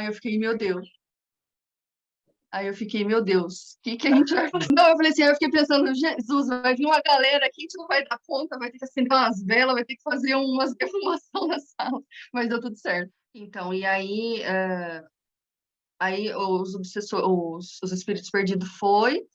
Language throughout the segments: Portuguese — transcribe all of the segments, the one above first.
Aí eu fiquei, meu Deus. Aí eu fiquei, meu Deus, o que que a gente vai fazer? Não, eu falei assim, aí eu fiquei pensando, Jesus, vai vir uma galera aqui, a gente não vai dar conta, vai ter que acender umas velas, vai ter que fazer umas defumação na sala, mas deu tudo certo. Então, e aí, aí os espíritos perdidos foi.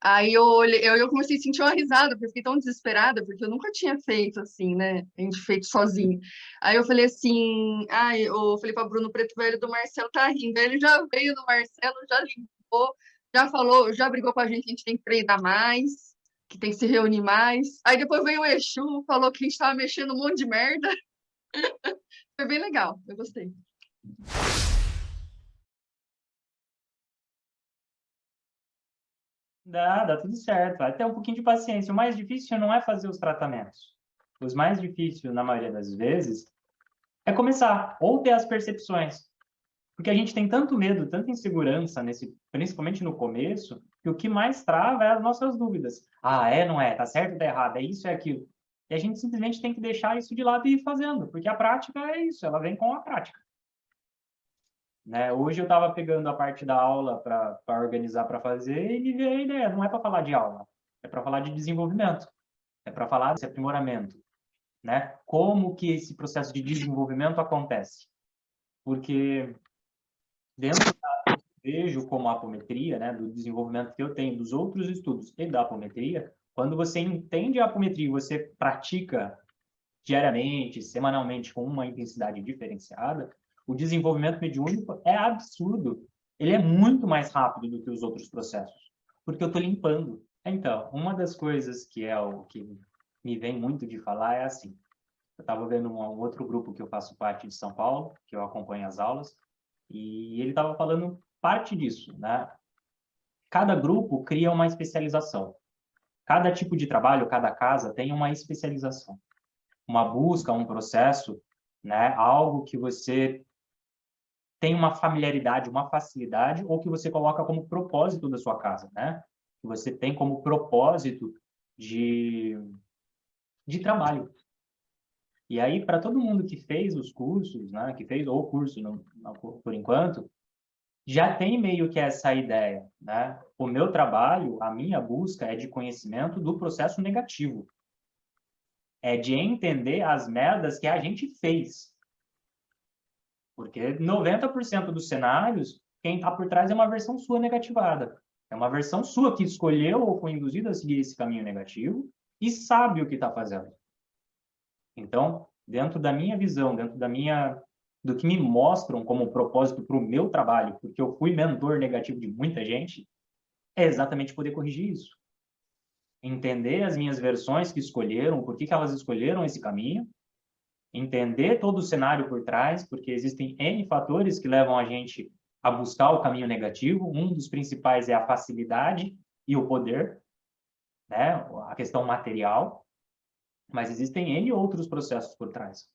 Aí eu olhei, eu comecei a sentir uma risada, porque eu fiquei tão desesperada, porque eu nunca tinha feito assim, né? A gente feito sozinho. Aí eu falei assim, ai, eu falei para Bruno, o preto velho do Marcelo tá rindo. Aí ele já veio do Marcelo, já limpou, já falou, já brigou com a gente tem que treinar mais, que tem que se reunir mais. Aí depois veio o Exu, falou que a gente tava mexendo um monte de merda. Foi bem legal, eu gostei. Dá tudo certo. Vai ter um pouquinho de paciência. O mais difícil não é fazer os tratamentos. Os mais difíceis, na maioria das vezes, é começar ou ter as percepções. Porque a gente tem tanto medo, tanta insegurança, principalmente no começo, que o que mais trava é as nossas dúvidas. Ah, é, não é? Tá certo, tá errado? É isso, é aquilo. E a gente simplesmente tem que deixar isso de lado e ir fazendo, porque a prática é isso, ela vem com a prática. Né? Hoje eu estava pegando a parte da aula para organizar para fazer e me veio a ideia, não é para falar de aula, é para falar de desenvolvimento, é para falar desse aprimoramento, né? Como que esse processo de desenvolvimento acontece? Porque dentro da vejo como a apometria, né, do desenvolvimento que eu tenho dos outros estudos e da apometria, quando você entende a apometria e você pratica diariamente, semanalmente, com uma intensidade diferenciada, o desenvolvimento mediúnico é absurdo. Ele é muito mais rápido do que os outros processos, porque eu estou limpando. Então, uma das coisas que é o que me vem muito de falar é assim, eu estava vendo um outro grupo que eu faço parte de São Paulo, que eu acompanho as aulas, e ele estava falando parte disso, né? Cada grupo cria uma especialização. Cada tipo de trabalho, cada casa tem uma especialização, uma busca, um processo, né? Algo que você tem uma familiaridade, uma facilidade, ou que você coloca como propósito da sua casa, né? Que você tem como propósito de, de trabalho. E aí, para todo mundo que fez os cursos, né? Que fez o curso, por enquanto, já tem meio que essa ideia, né? O meu trabalho, a minha busca é de conhecimento do processo negativo. É de entender as merdas que a gente fez. Porque 90% dos cenários, quem está por trás é uma versão sua negativada. É uma versão sua que escolheu ou foi induzida a seguir esse caminho negativo e sabe o que está fazendo. Então, dentro da minha visão, do que me mostram como propósito para o meu trabalho, porque eu fui mentor negativo de muita gente, é exatamente poder corrigir isso. Entender as minhas versões que escolheram, por que elas escolheram esse caminho, entender todo o cenário por trás, porque existem N fatores que levam a gente a buscar o caminho negativo. Um dos principais é a facilidade e o poder, né? A questão material, mas existem N outros processos por trás.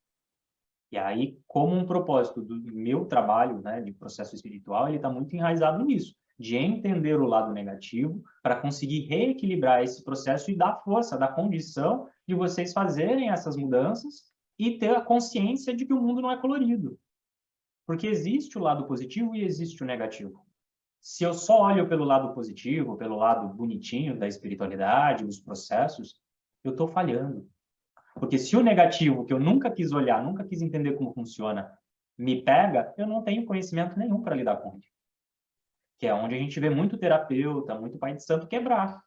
E aí, como um propósito do meu trabalho, né, de processo espiritual, ele está muito enraizado nisso, de entender o lado negativo para conseguir reequilibrar esse processo e dar força, dar condição de vocês fazerem essas mudanças e ter a consciência de que o mundo não é colorido. Porque existe o lado positivo e existe o negativo. Se eu só olho pelo lado positivo, pelo lado bonitinho da espiritualidade, dos processos, eu estou falhando. Porque se o negativo, que eu nunca quis olhar, nunca quis entender como funciona, me pega, eu não tenho conhecimento nenhum para lidar com ele. Que é onde a gente vê muito terapeuta, muito pai de santo quebrar.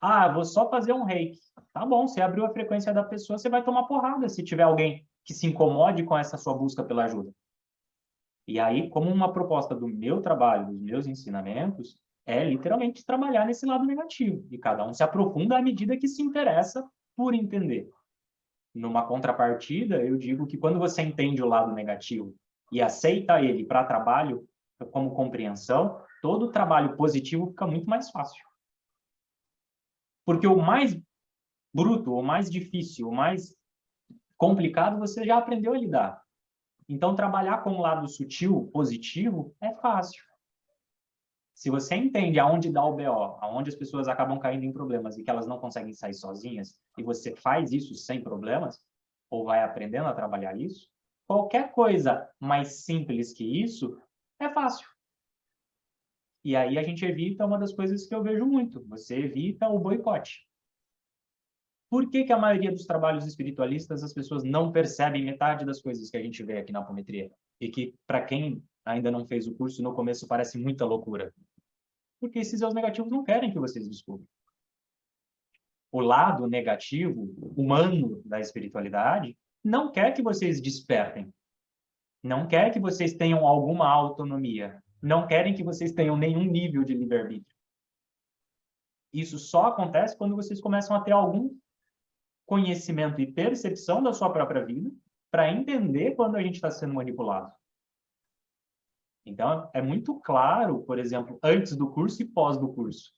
Ah, vou só fazer um reiki. Tá bom, você abriu a frequência da pessoa, você vai tomar porrada se tiver alguém que se incomode com essa sua busca pela ajuda. E aí, como uma proposta do meu trabalho, dos meus ensinamentos, é literalmente trabalhar nesse lado negativo. E cada um se aprofunda à medida que se interessa por entender. Numa contrapartida, eu digo que quando você entende o lado negativo e aceita ele para trabalho, como compreensão, todo o trabalho positivo fica muito mais fácil. Porque o mais bruto, o mais difícil, o mais complicado, você já aprendeu a lidar. Então, trabalhar com o lado sutil, positivo, é fácil. Se você entende aonde dá o BO, aonde as pessoas acabam caindo em problemas e que elas não conseguem sair sozinhas, e você faz isso sem problemas, ou vai aprendendo a trabalhar isso, qualquer coisa mais simples que isso É fácil. E aí a gente evita uma das coisas que eu vejo muito. Você evita o boicote. Por que que a maioria dos trabalhos espiritualistas as pessoas não percebem metade das coisas que a gente vê aqui na apometria? E que, para quem ainda não fez o curso, no começo parece muita loucura. Porque esses eus negativos não querem que vocês descubram. O lado negativo, humano da espiritualidade, não quer que vocês despertem. Não quer que vocês tenham alguma autonomia. Não querem que vocês tenham nenhum nível de livre-arbítrio. Isso só acontece quando vocês começam a ter algum conhecimento e percepção da sua própria vida para entender quando a gente está sendo manipulado. Então, é muito claro, por exemplo, antes do curso e pós do curso.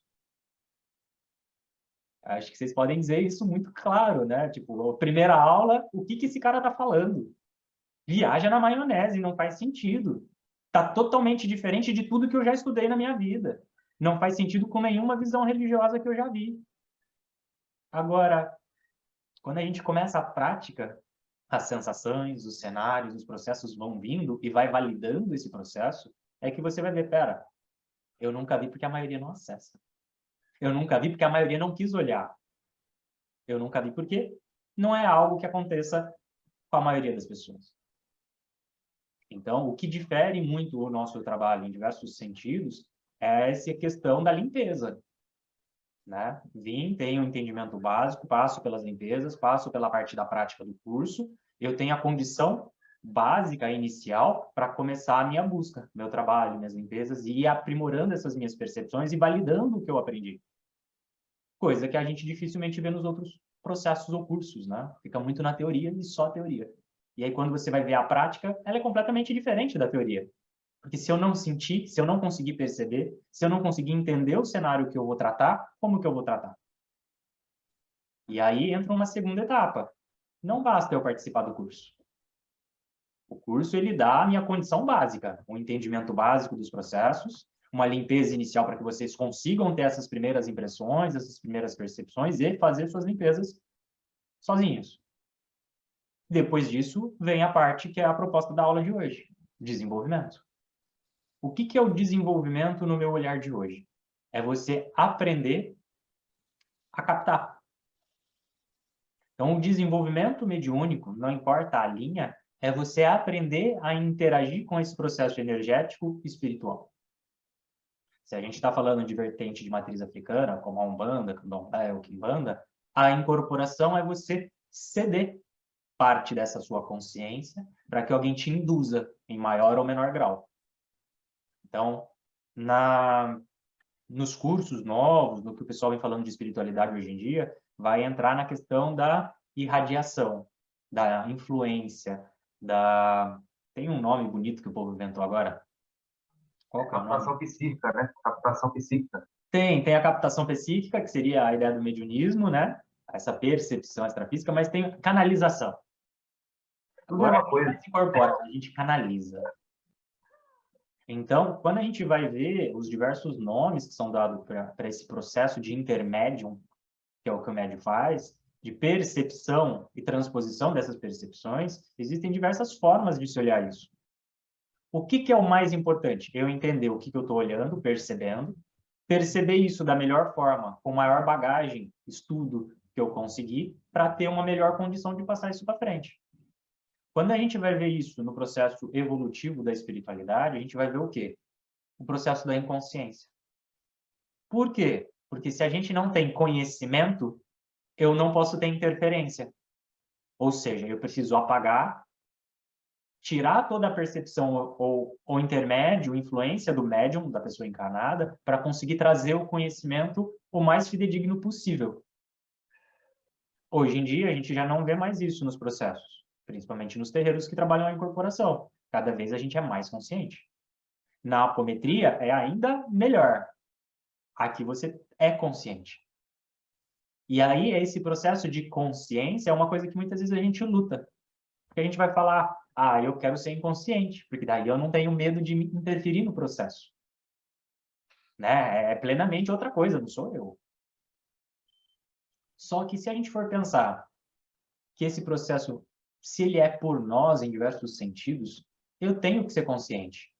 Acho que vocês podem dizer isso muito claro, né? Tipo, a primeira aula, o que que esse cara está falando? Viaja na maionese, não faz sentido. Está totalmente diferente de tudo que eu já estudei na minha vida. Não faz sentido com nenhuma visão religiosa que eu já vi. Agora, quando a gente começa a prática, as sensações, os cenários, os processos vão vindo e vai validando esse processo, é que você vai ver, pera, eu nunca vi porque a maioria não acessa. Eu nunca vi porque a maioria não quis olhar. Eu nunca vi porque não é algo que aconteça com a maioria das pessoas. Então, o que difere muito o nosso trabalho em diversos sentidos é essa questão da limpeza, né? Vim, tenho um entendimento básico, passo pelas limpezas, passo pela parte da prática do curso, eu tenho a condição básica inicial para começar a minha busca, meu trabalho, minhas limpezas, e ir aprimorando essas minhas percepções e validando o que eu aprendi. Coisa que a gente dificilmente vê nos outros processos ou cursos, né? Fica muito na teoria e só teoria. E aí, quando você vai ver a prática, ela é completamente diferente da teoria. Porque se eu não sentir, se eu não conseguir perceber, se eu não conseguir entender o cenário que eu vou tratar, como que eu vou tratar? E aí entra uma segunda etapa. Não basta eu participar do curso. O curso, ele dá a minha condição básica, um entendimento básico dos processos, uma limpeza inicial para que vocês consigam ter essas primeiras impressões, essas primeiras percepções e fazer suas limpezas sozinhos. Depois disso, vem a parte que é a proposta da aula de hoje, desenvolvimento. O que que é o desenvolvimento no meu olhar de hoje? É você aprender a captar. Então, o desenvolvimento mediúnico, não importa a linha, é você aprender a interagir com esse processo energético espiritual. Se a gente está falando de vertente de matriz africana, como a Umbanda, Candomblé ou Quimbanda, a incorporação é você ceder parte dessa sua consciência para que alguém te induza em maior ou menor grau. Então, nos cursos novos, no que o pessoal vem falando de espiritualidade hoje em dia, vai entrar na questão da irradiação, da influência, Tem um nome bonito que o povo inventou agora. Qual que é o nome? Captação psíquica, né? Captação psíquica. Tem a captação psíquica, que seria a ideia do mediunismo, né? Essa percepção extrafísica, mas tem canalização. Tudo é Agora, uma coisa. a gente incorpora, a gente canaliza. Então, quando a gente vai ver os diversos nomes que são dados para esse processo de intermédium, que é o que o médium faz, de percepção e transposição dessas percepções, existem diversas formas de se olhar isso. O que que é o mais importante? Eu entender o que que eu estou olhando, percebendo, perceber isso da melhor forma, com maior bagagem, estudo que eu conseguir, para ter uma melhor condição de passar isso para frente. Quando a gente vai ver isso no processo evolutivo da espiritualidade, a gente vai ver o quê? O processo da inconsciência. Por quê? Porque se a gente não tem conhecimento, eu não posso ter interferência. Ou seja, eu preciso apagar, tirar toda a percepção ou intermédio, influência do médium, da pessoa encarnada, para conseguir trazer o conhecimento o mais fidedigno possível. Hoje em dia, a gente já não vê mais isso nos processos, principalmente nos terreiros que trabalham a incorporação. Cada vez a gente é mais consciente. Na apometria, é ainda melhor. Aqui você é consciente. E aí, esse processo de consciência é uma coisa que muitas vezes a gente luta. Porque a gente vai falar, eu quero ser inconsciente, porque daí eu não tenho medo de me interferir no processo. Né? É plenamente outra coisa, não sou eu. Só que se a gente for pensar que esse processo, se ele é por nós em diversos sentidos, eu tenho que ser consciente.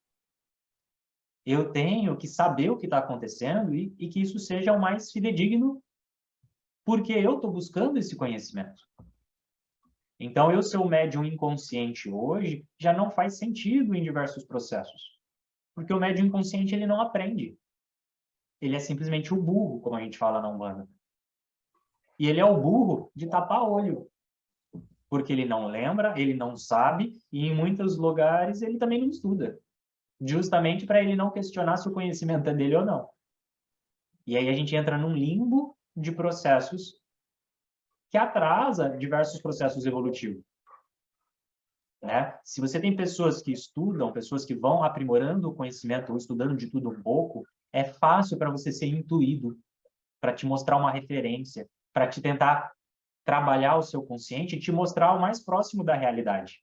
Eu tenho que saber o que está acontecendo e que isso seja o mais fidedigno, porque eu estou buscando esse conhecimento. Então, eu ser o médium inconsciente hoje já não faz sentido em diversos processos. Porque o médium inconsciente, ele não aprende. Ele é simplesmente o burro, como a gente fala na Umbanda. E ele é o burro de tapar olho. Porque ele não lembra, ele não sabe, e em muitos lugares ele também não estuda. Justamente para ele não questionar se o conhecimento é dele ou não. E aí a gente entra num limbo de processos que atrasa diversos processos evolutivos. Né? Se você tem pessoas que estudam, pessoas que vão aprimorando o conhecimento ou estudando de tudo um pouco, é fácil para você ser intuído, para te mostrar uma referência, para te tentar trabalhar o seu consciente e te mostrar o mais próximo da realidade.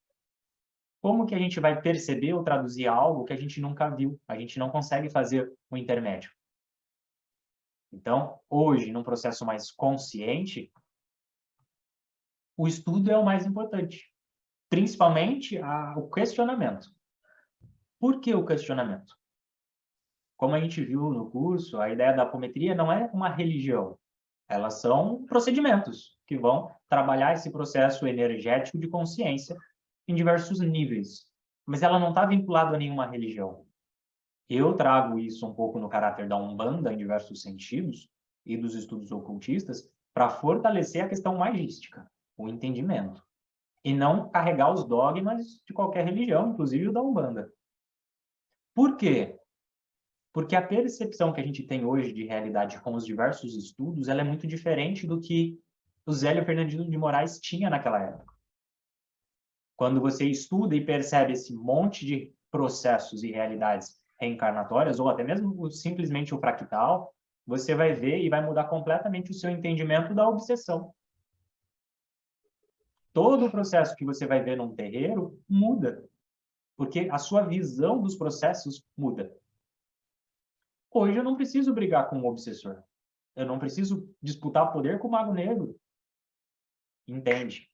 Como que a gente vai perceber ou traduzir algo que a gente nunca viu? A gente não consegue fazer o intermédio. Então, hoje, num processo mais consciente, o estudo é o mais importante. Principalmente o questionamento. Por que o questionamento? Como a gente viu no curso, a ideia da apometria não é uma religião. Elas são procedimentos que vão trabalhar esse processo energético de consciência em diversos níveis. Mas ela não está vinculada a nenhuma religião. Eu trago isso um pouco no caráter da Umbanda, em diversos sentidos, e dos estudos ocultistas, para fortalecer a questão magística, o entendimento. E não carregar os dogmas de qualquer religião, inclusive o da Umbanda. Por quê? Porque a percepção que a gente tem hoje de realidade com os diversos estudos, ela é muito diferente do que o Zélio Fernandino de Moraes tinha naquela época. Quando você estuda e percebe esse monte de processos e realidades reencarnatórias, ou até mesmo simplesmente o fractal, você vai ver e vai mudar completamente o seu entendimento da obsessão. Todo o processo que você vai ver num terreiro muda, porque a sua visão dos processos muda. Hoje eu não preciso brigar com o obsessor. Eu não preciso disputar poder com o mago negro. Entende?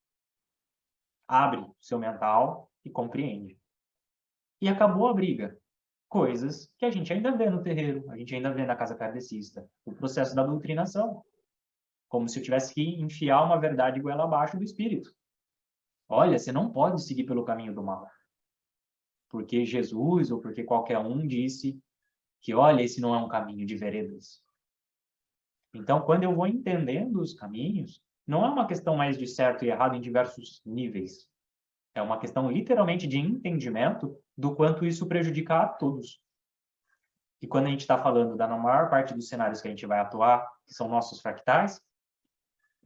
Abre seu mental e compreende. E acabou a briga. Coisas que a gente ainda vê no terreiro, a gente ainda vê na casa kardecista. O processo da doutrinação. Como se eu tivesse que enfiar uma verdade goela abaixo do espírito. Olha, você não pode seguir pelo caminho do mal. Porque Jesus ou porque qualquer um disse que, olha, esse não é um caminho de veredas. Então, quando eu vou entendendo os caminhos, não é uma questão mais de certo e errado em diversos níveis. É uma questão literalmente de entendimento do quanto isso prejudica a todos. E quando a gente está falando da maior parte dos cenários que a gente vai atuar, que são nossos fractais,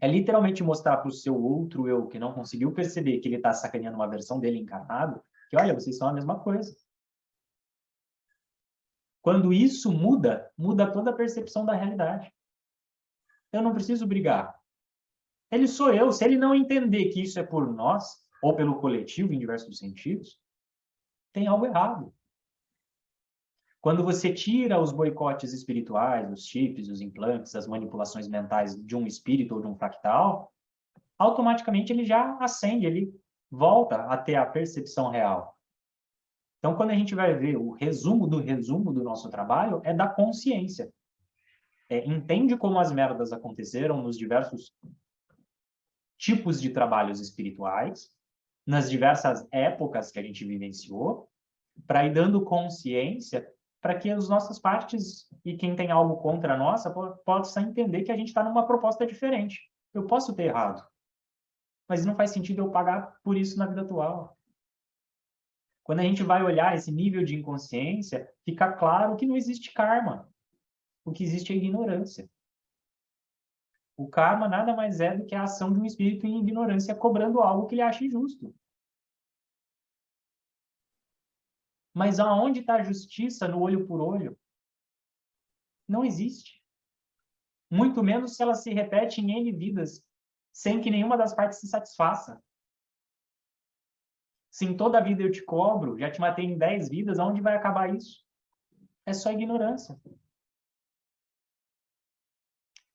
é literalmente mostrar para o seu outro eu, que não conseguiu perceber que ele está sacaneando uma versão dele encarnado, que, olha, vocês são a mesma coisa. Quando isso muda, muda toda a percepção da realidade. Eu não preciso brigar. Ele sou eu. Se ele não entender que isso é por nós, ou pelo coletivo em diversos sentidos, tem algo errado. Quando você tira os boicotes espirituais, os chips, os implantes, as manipulações mentais de um espírito ou de um fractal, automaticamente ele já acende, ele volta a ter a percepção real. Então, quando a gente vai ver o resumo do nosso trabalho, é da consciência. Entende como as merdas aconteceram nos diversos tipos de trabalhos espirituais, nas diversas épocas que a gente vivenciou, para ir dando consciência para que as nossas partes e quem tem algo contra a nossa possa entender que a gente está numa proposta diferente. Eu posso ter errado, mas não faz sentido eu pagar por isso na vida atual. Quando a gente vai olhar esse nível de inconsciência, fica claro que não existe karma. O que existe é ignorância. O karma nada mais é do que a ação de um espírito em ignorância cobrando algo que ele acha injusto. Mas aonde está a justiça no olho por olho? Não existe. Muito menos se ela se repete em N vidas, sem que nenhuma das partes se satisfaça. Se em toda a vida eu te cobro, já te matei em 10 vidas, aonde vai acabar isso? É só ignorância.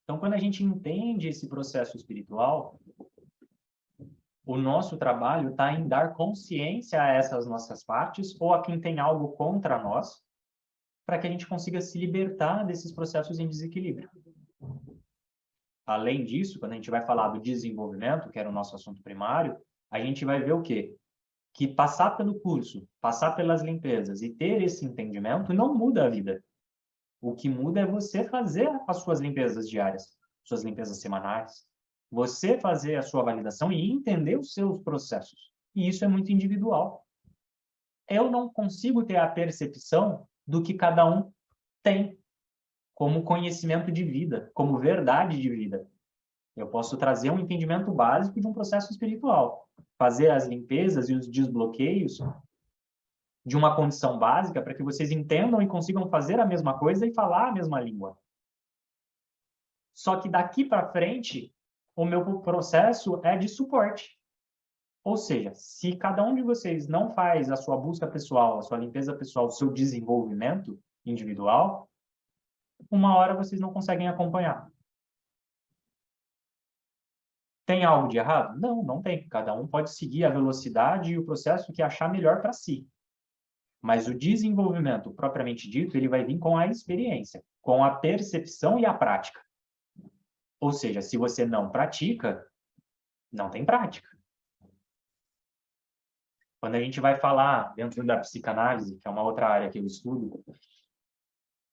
Então, quando a gente entende esse processo espiritual, o nosso trabalho está em dar consciência a essas nossas partes ou a quem tem algo contra nós, para que a gente consiga se libertar desses processos em desequilíbrio. Além disso, quando a gente vai falar do desenvolvimento, que era o nosso assunto primário, a gente vai ver o quê? Que passar pelo curso, passar pelas limpezas e ter esse entendimento não muda a vida. O que muda é você fazer as suas limpezas diárias, suas limpezas semanais, você fazer a sua validação e entender os seus processos. E isso é muito individual. Eu não consigo ter a percepção do que cada um tem como conhecimento de vida, como verdade de vida. Eu posso trazer um entendimento básico de um processo espiritual, fazer as limpezas e os desbloqueios de uma condição básica para que vocês entendam e consigam fazer a mesma coisa e falar a mesma língua. Só que daqui para frente, o meu processo é de suporte. Ou seja, se cada um de vocês não faz a sua busca pessoal, a sua limpeza pessoal, o seu desenvolvimento individual, uma hora vocês não conseguem acompanhar. Tem algo de errado? Não, não tem. Cada um pode seguir a velocidade e o processo que achar melhor para si. Mas o desenvolvimento, propriamente dito, ele vai vir com a experiência, com a percepção e a prática. Ou seja, se você não pratica, não tem prática. Quando a gente vai falar dentro da psicanálise, que é uma outra área que eu estudo,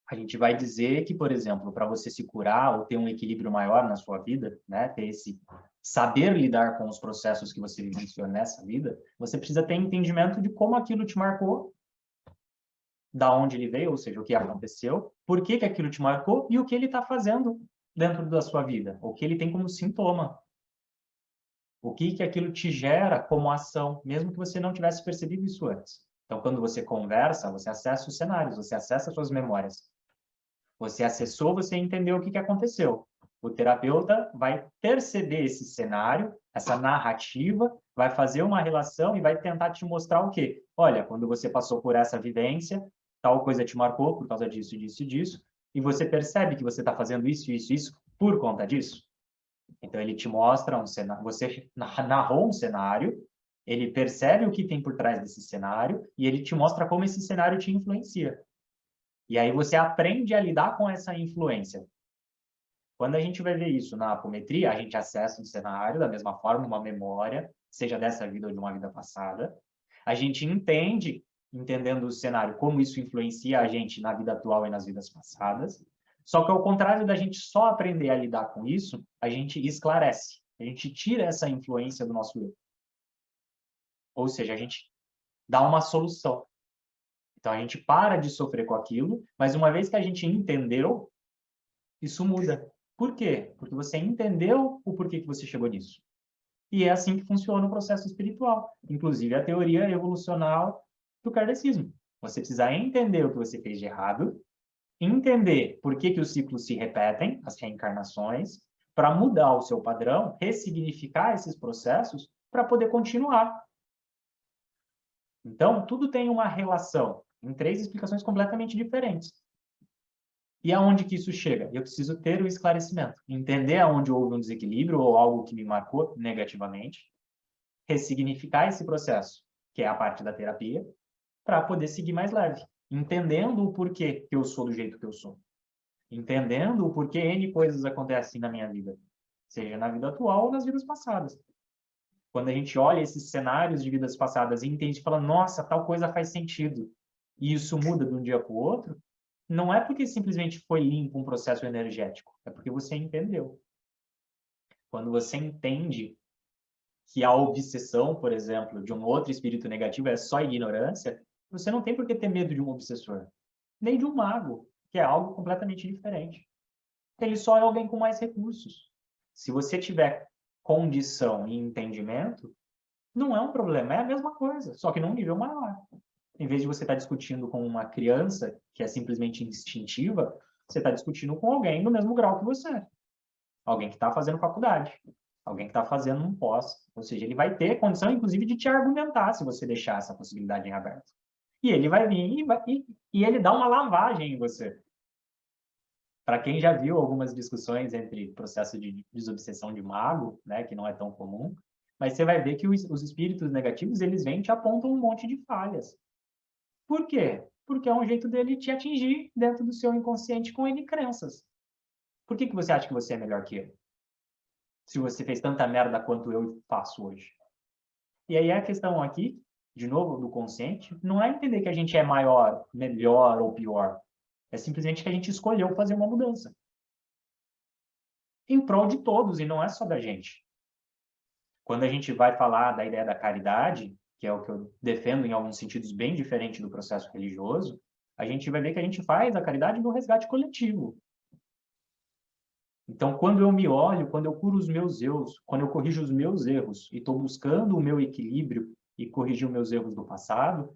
a gente vai dizer que, por exemplo, para você se curar ou ter um equilíbrio maior na sua vida, né, ter esse saber lidar com os processos que você vivenciou nessa vida, você precisa ter entendimento de como aquilo te marcou, da onde ele veio, ou seja, o que aconteceu, por que que aquilo te marcou e o que ele está fazendo dentro da sua vida, o que ele tem como sintoma, o que que aquilo te gera como ação, mesmo que você não tivesse percebido isso antes. Então, quando você conversa, você acessa os cenários, você acessa as suas memórias. Você acessou, você entendeu o que que aconteceu. O terapeuta vai perceber esse cenário, essa narrativa, vai fazer uma relação e vai tentar te mostrar o quê? Olha, quando você passou por essa vivência, tal coisa te marcou por causa disso, disso e disso, e você percebe que você está fazendo isso, isso, isso por conta disso. Então, ele te mostra um cenário, você narrou um cenário, ele percebe o que tem por trás desse cenário e ele te mostra como esse cenário te influencia. E aí você aprende a lidar com essa influência. Quando a gente vai ver isso na apometria, a gente acessa um cenário, da mesma forma, uma memória, seja dessa vida ou de uma vida passada. A gente entende, entendendo o cenário, como isso influencia a gente na vida atual e nas vidas passadas. Só que ao contrário da gente só aprender a lidar com isso, a gente esclarece. A gente tira essa influência do nosso eu. Ou seja, a gente dá uma solução. Então, a gente para de sofrer com aquilo, mas uma vez que a gente entendeu, isso muda. Por quê? Porque você entendeu o porquê que você chegou nisso. E é assim que funciona o processo espiritual. Inclusive, a teoria evolucional do kardecismo. Você precisa entender o que você fez de errado, entender por que que os ciclos se repetem, as reencarnações, para mudar o seu padrão, ressignificar esses processos, para poder continuar. Então, tudo tem uma relação em 3 explicações completamente diferentes. E aonde que isso chega? Eu preciso ter o esclarecimento, entender aonde houve um desequilíbrio ou algo que me marcou negativamente, ressignificar esse processo, que é a parte da terapia, para poder seguir mais leve, entendendo o porquê que eu sou do jeito que eu sou, entendendo o porquê N coisas acontecem na minha vida, seja na vida atual ou nas vidas passadas. Quando a gente olha esses cenários de vidas passadas e entende e fala, nossa, tal coisa faz sentido, e isso muda de um dia para o outro, não é porque simplesmente foi limpo um processo energético, é porque você entendeu. Quando você entende que a obsessão, por exemplo, de um outro espírito negativo é só ignorância, você não tem por que ter medo de um obsessor, nem de um mago, que é algo completamente diferente. Ele só é alguém com mais recursos. Se você tiver condição e entendimento, não é um problema, é a mesma coisa, só que num nível maior. Em vez de você estar discutindo com uma criança que é simplesmente instintiva, você está discutindo com alguém do mesmo grau que você. Alguém que está fazendo faculdade, alguém que está fazendo um pós. Ou seja, ele vai ter condição, inclusive, de te argumentar se você deixar essa possibilidade em aberto. E ele vai vir e ele dá uma lavagem em você. Para quem já viu algumas discussões entre processo de desobsessão de mago, né, que não é tão comum, mas você vai ver que os espíritos negativos, eles vêm e te apontam um monte de falhas. Por quê? porque é um jeito dele te atingir dentro do seu inconsciente com N crenças. Por que você acha que você é melhor que eu? Se você fez tanta merda quanto eu faço hoje. E aí a questão aqui, de novo, do consciente, não é entender que a gente é maior, melhor ou pior. É simplesmente que a gente escolheu fazer uma mudança. Em prol de todos, e não é só da gente. Quando a gente vai falar da ideia da caridade, que é o que eu defendo em alguns sentidos bem diferente do processo religioso, a gente vai ver que a gente faz a caridade no resgate coletivo. Então, quando eu me olho, quando eu curo os meus erros, quando eu corrijo os meus erros e estou buscando o meu equilíbrio e corrigir os meus erros do passado,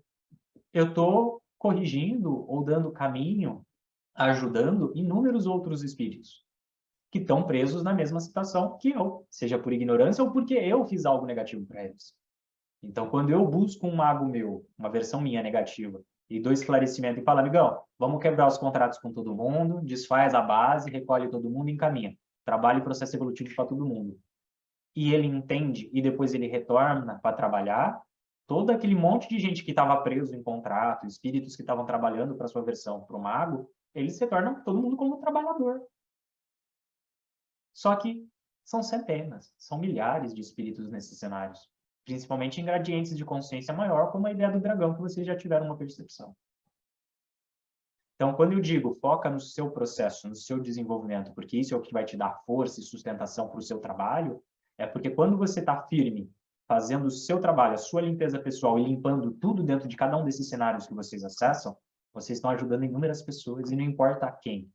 eu estou corrigindo ou dando caminho, ajudando inúmeros outros espíritos que estão presos na mesma situação que eu, seja por ignorância ou porque eu fiz algo negativo para eles. Então, quando eu busco um mago meu, uma versão minha negativa, e dou esclarecimento e falo, amigão, vamos quebrar os contratos com todo mundo, desfaz a base, recolhe todo mundo e encaminha. Trabalho e processo evolutivo para todo mundo. E ele entende e depois ele retorna para trabalhar, todo aquele monte de gente que estava preso em contrato, espíritos que estavam trabalhando para sua versão para o mago, eles se tornam todo mundo como trabalhador. Só que são centenas, são milhares de espíritos nesses cenários. Principalmente em gradientes de consciência maior, como a ideia do dragão, que vocês já tiveram uma percepção. Então, quando eu digo foca no seu processo, no seu desenvolvimento, porque isso é o que vai te dar força e sustentação para o seu trabalho, é porque quando você está firme, fazendo o seu trabalho, a sua limpeza pessoal e limpando tudo dentro de cada um desses cenários que vocês acessam, vocês estão ajudando inúmeras pessoas e não importa a quem.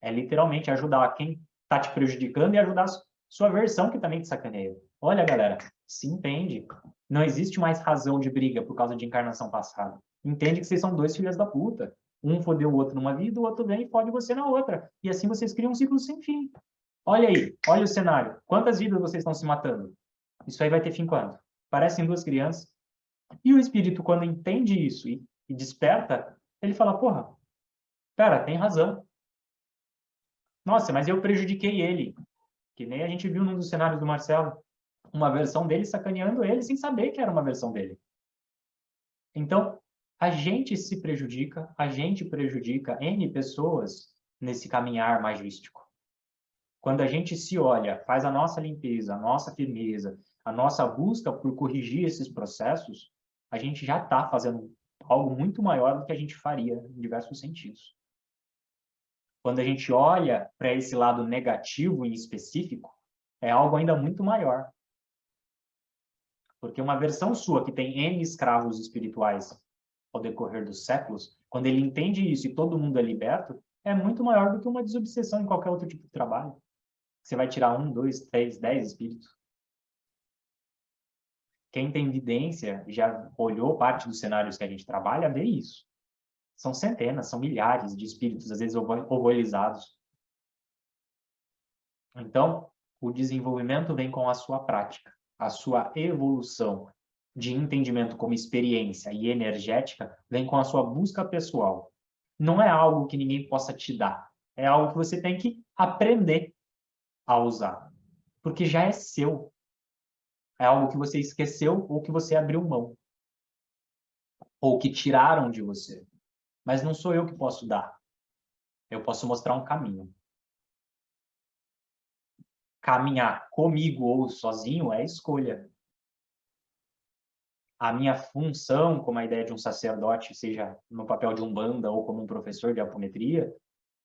É literalmente ajudar quem está te prejudicando e ajudar a sua versão que também te sacaneia. Olha, galera, se entende. Não existe mais razão de briga por causa de encarnação passada. Entende que vocês são dois filhos da puta. Um fodeu o outro numa vida, o outro vem e fode você na outra. E assim vocês criam um ciclo sem fim. Olha aí, olha o cenário. Quantas vidas vocês estão se matando? Isso aí vai ter fim quando? Parecem duas crianças. E o espírito, quando entende isso e desperta, ele fala, porra, pera, tem razão. Nossa, mas eu prejudiquei ele. Que nem a gente viu num dos cenários do Marcelo. Uma versão dele sacaneando ele sem saber que era uma versão dele. Então, a gente se prejudica, a gente prejudica N pessoas nesse caminhar magístico. Quando a gente se olha, faz a nossa limpeza, a nossa firmeza, a nossa busca por corrigir esses processos, a gente já está fazendo algo muito maior do que a gente faria em diversos sentidos. Quando a gente olha para esse lado negativo em específico, é algo ainda muito maior. Porque uma versão sua que tem N escravos espirituais ao decorrer dos séculos, quando ele entende isso e todo mundo é liberto, é muito maior do que uma desobsessão em qualquer outro tipo de trabalho. Você vai tirar 1, 2, 3, 10 espíritos. Quem tem evidência, já olhou parte dos cenários que a gente trabalha, vê isso. São centenas, são milhares de espíritos, às vezes ovalizados. Então, o desenvolvimento vem com a sua prática, a sua evolução de entendimento como experiência e energética vem com a sua busca pessoal. Não é algo que ninguém possa te dar, é algo que você tem que aprender a usar, porque já é seu. É algo que você esqueceu ou que você abriu mão, ou que tiraram de você. Mas não sou eu que posso dar. Eu posso mostrar um caminho. Caminhar comigo ou sozinho é escolha. A minha função, como a ideia de um sacerdote, seja no papel de umbanda ou como um professor de apometria,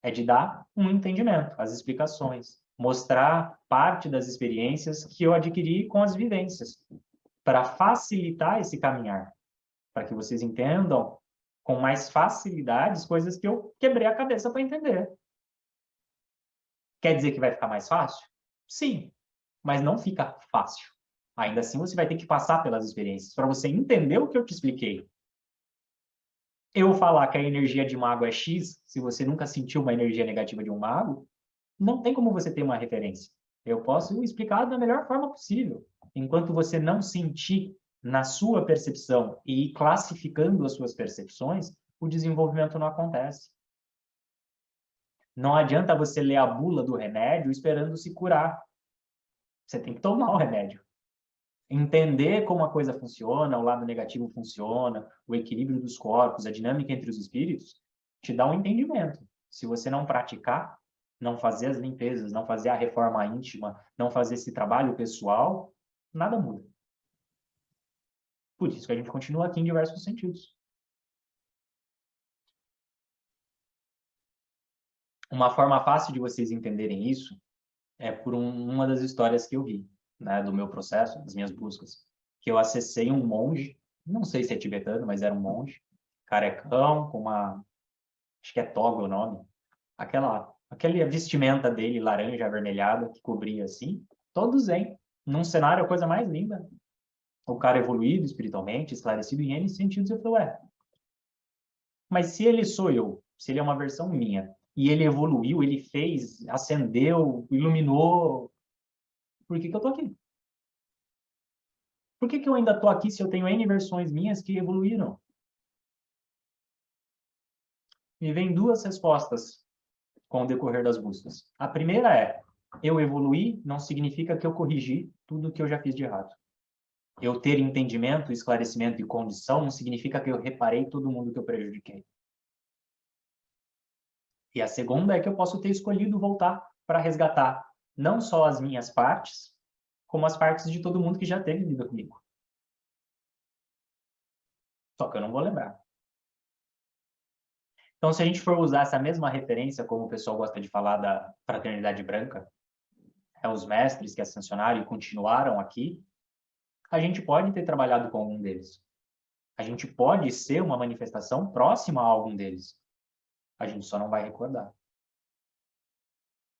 é de dar um entendimento, as explicações, mostrar parte das experiências que eu adquiri com as vivências, para facilitar esse caminhar, para que vocês entendam com mais facilidade as coisas que eu quebrei a cabeça para entender. Quer dizer que vai ficar mais fácil? Sim, mas não fica fácil. Ainda assim, você vai ter que passar pelas experiências para você entender o que eu te expliquei. Eu falar que a energia de mago é X, se você nunca sentiu uma energia negativa de um mago, não tem como você ter uma referência. Eu posso explicar da melhor forma possível. Enquanto você não sentir na sua percepção e ir classificando as suas percepções, o desenvolvimento não acontece. Não adianta você ler a bula do remédio esperando se curar. Você tem que tomar o remédio. Entender como a coisa funciona, o lado negativo funciona, o equilíbrio dos corpos, a dinâmica entre os espíritos, te dá um entendimento. Se você não praticar, não fazer as limpezas, não fazer a reforma íntima, não fazer esse trabalho pessoal, nada muda. Por isso que a gente continua aqui em diversos sentidos. Uma forma fácil de vocês entenderem isso é por uma das histórias que eu vi, né, do meu processo, das minhas buscas, que eu acessei um monge, não sei se é tibetano, mas era um monge, carecão, com uma, acho que é toga o nome, aquela vestimenta dele laranja avermelhada que cobria assim, todo zen, num cenário a coisa mais linda. O cara evoluído espiritualmente, esclarecido em N sentidos, eu falei, ué, mas se ele sou eu, se ele é uma versão minha, e ele evoluiu, ele fez, acendeu, iluminou, por que que eu tô aqui? Por que que eu ainda tô aqui se eu tenho N versões minhas que evoluíram? Me vem duas respostas com o decorrer das buscas. A primeira é, eu evoluí não significa que eu corrigi tudo que eu já fiz de errado. Eu ter entendimento, esclarecimento e condição não significa que eu reparei todo mundo que eu prejudiquei. E a segunda é que eu posso ter escolhido voltar para resgatar não só as minhas partes, como as partes de todo mundo que já teve vida comigo. Só que eu não vou lembrar. Então, se a gente for usar essa mesma referência, como o pessoal gosta de falar da fraternidade branca, é os mestres que ascensionaram e continuaram aqui, a gente pode ter trabalhado com algum deles. A gente pode ser uma manifestação próxima a algum deles. A gente só não vai recordar.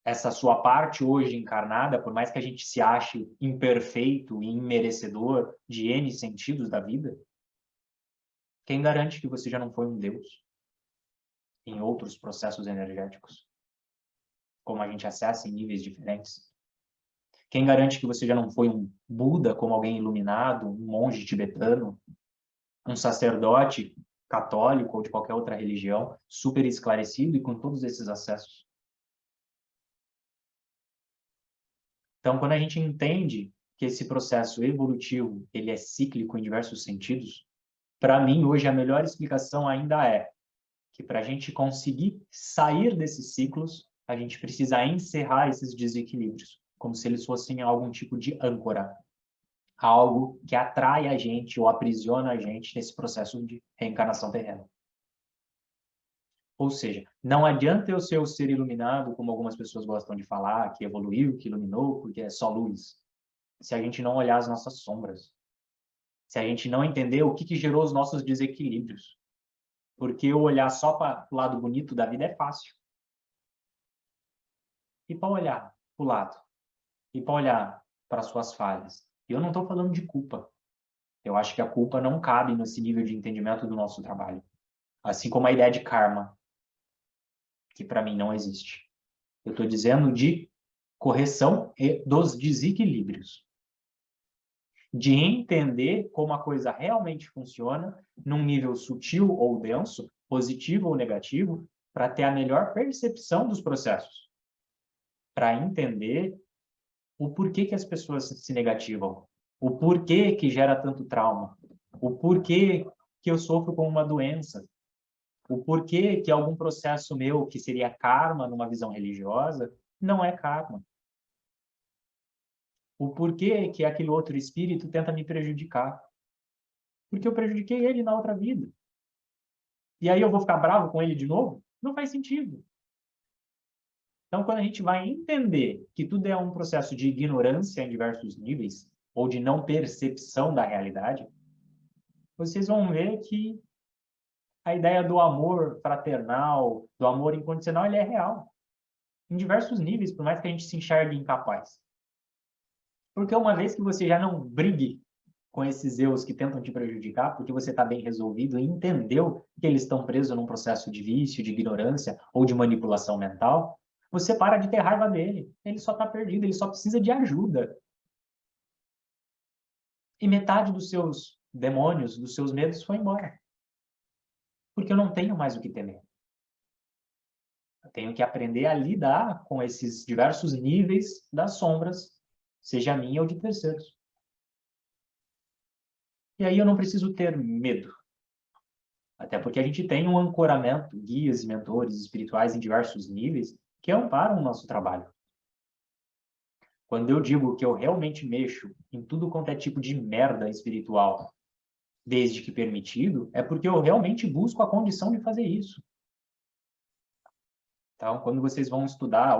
Essa sua parte hoje encarnada, por mais que a gente se ache imperfeito e imerecedor de N sentidos da vida, quem garante que você já não foi um Deus em outros processos energéticos, como a gente acessa em níveis diferentes? Quem garante que você já não foi um Buda, como alguém iluminado, um monge tibetano, um sacerdote católico ou de qualquer outra religião, super esclarecido e com todos esses acessos? Então, quando a gente entende que esse processo evolutivo ele é cíclico em diversos sentidos, para mim, hoje, a melhor explicação ainda é que para a gente conseguir sair desses ciclos, a gente precisa encerrar esses desequilíbrios, como se eles fossem algum tipo de âncora, algo que atrai a gente ou aprisiona a gente nesse processo de reencarnação terrena. Ou seja, não adianta eu ser o ser iluminado, como algumas pessoas gostam de falar, que evoluiu, que iluminou, porque é só luz, se a gente não olhar as nossas sombras, se a gente não entender o que gerou os nossos desequilíbrios. Porque eu olhar só para o lado bonito da vida é fácil. E para olhar para o lado? E para olhar para suas falhas? E eu não estou falando de culpa. Eu acho que a culpa não cabe nesse nível de entendimento do nosso trabalho. Assim como a ideia de karma, que para mim não existe. Eu estou dizendo de correção dos desequilíbrios. De entender como a coisa realmente funciona num nível sutil ou denso, positivo ou negativo, para ter a melhor percepção dos processos. Para entender o porquê que as pessoas se negativam, o porquê que gera tanto trauma, o porquê que eu sofro com uma doença, o porquê que algum processo meu, que seria karma numa visão religiosa, não é karma. O porquê que aquele outro espírito tenta me prejudicar. Porque eu prejudiquei ele na outra vida. E aí eu vou ficar bravo com ele de novo? Não faz sentido. Então, quando a gente vai entender que tudo é um processo de ignorância em diversos níveis, ou de não percepção da realidade, vocês vão ver que a ideia do amor fraternal, do amor incondicional, ele é real. Em diversos níveis, por mais que a gente se enxergue incapaz. Porque uma vez que você já não brigue com esses eus que tentam te prejudicar, porque você está bem resolvido e entendeu que eles estão presos num processo de vício, de ignorância ou de manipulação mental, você para de ter raiva dele. Ele só está perdido, ele só precisa de ajuda. E metade dos seus demônios, dos seus medos foi embora. Porque eu não tenho mais o que temer. Eu tenho que aprender a lidar com esses diversos níveis das sombras, seja minha ou de terceiros. E aí eu não preciso ter medo. Até porque a gente tem um ancoramento, guias e mentores espirituais em diversos níveis que amparam o nosso trabalho. Quando eu digo que eu realmente mexo em tudo quanto é tipo de merda espiritual, desde que permitido, é porque eu realmente busco a condição de fazer isso. Então, quando vocês vão estudar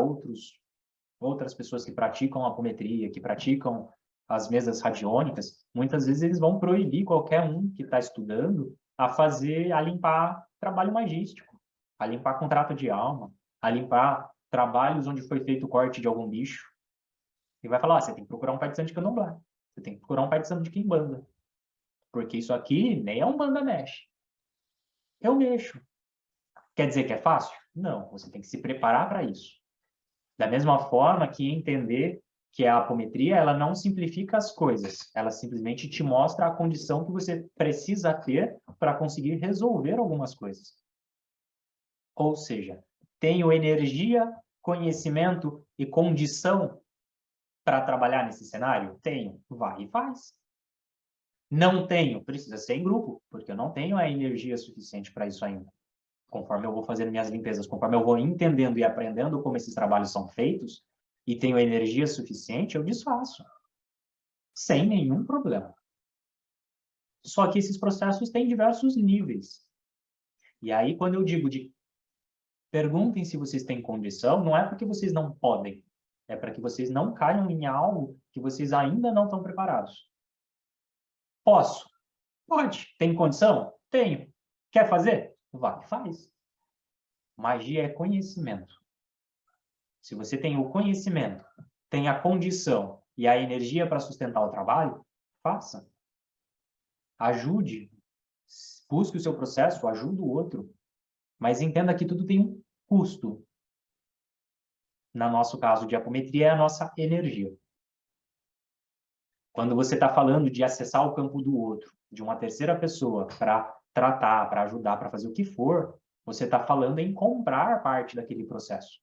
outras pessoas que praticam apometria, que praticam as mesas radiônicas, muitas vezes eles vão proibir qualquer um que está estudando a limpar trabalho magístico, a limpar contrato de alma, a limpar trabalhos onde foi feito o corte de algum bicho. E vai falar, você tem que procurar um pai de santo de candomblé, você tem que procurar um pai de santo de quimbanda, porque isso aqui nem é um banda mexe. Eu mexo. Quer dizer que é fácil? Não, você tem que se preparar para isso. Da mesma forma que entender que a apometria, ela não simplifica as coisas, ela simplesmente te mostra a condição que você precisa ter para conseguir resolver algumas coisas. Ou seja, tenho energia, conhecimento e condição para trabalhar nesse cenário? Tenho. Vai e faz. Não tenho. Precisa ser em grupo, porque eu não tenho a energia suficiente para isso ainda. Conforme eu vou fazendo minhas limpezas, conforme eu vou entendendo e aprendendo como esses trabalhos são feitos, e tenho energia suficiente, eu desfaço. Sem nenhum problema. Só que esses processos têm diversos níveis. E aí, quando eu digo de perguntem se vocês têm condição, não é porque vocês não podem. É para que vocês não caiam em algo que vocês ainda não estão preparados. Posso? Pode. Tem condição? Tenho. Quer fazer? Vai, faz. Magia é conhecimento. Se você tem o conhecimento, tem a condição e a energia para sustentar o trabalho, faça. Ajude. Busque o seu processo, ajude o outro. Mas entenda que tudo tem um custo. No nosso caso de apometria, é a nossa energia. Quando você está falando de acessar o campo do outro, de uma terceira pessoa, para tratar, para ajudar, para fazer o que for, você está falando em comprar parte daquele processo.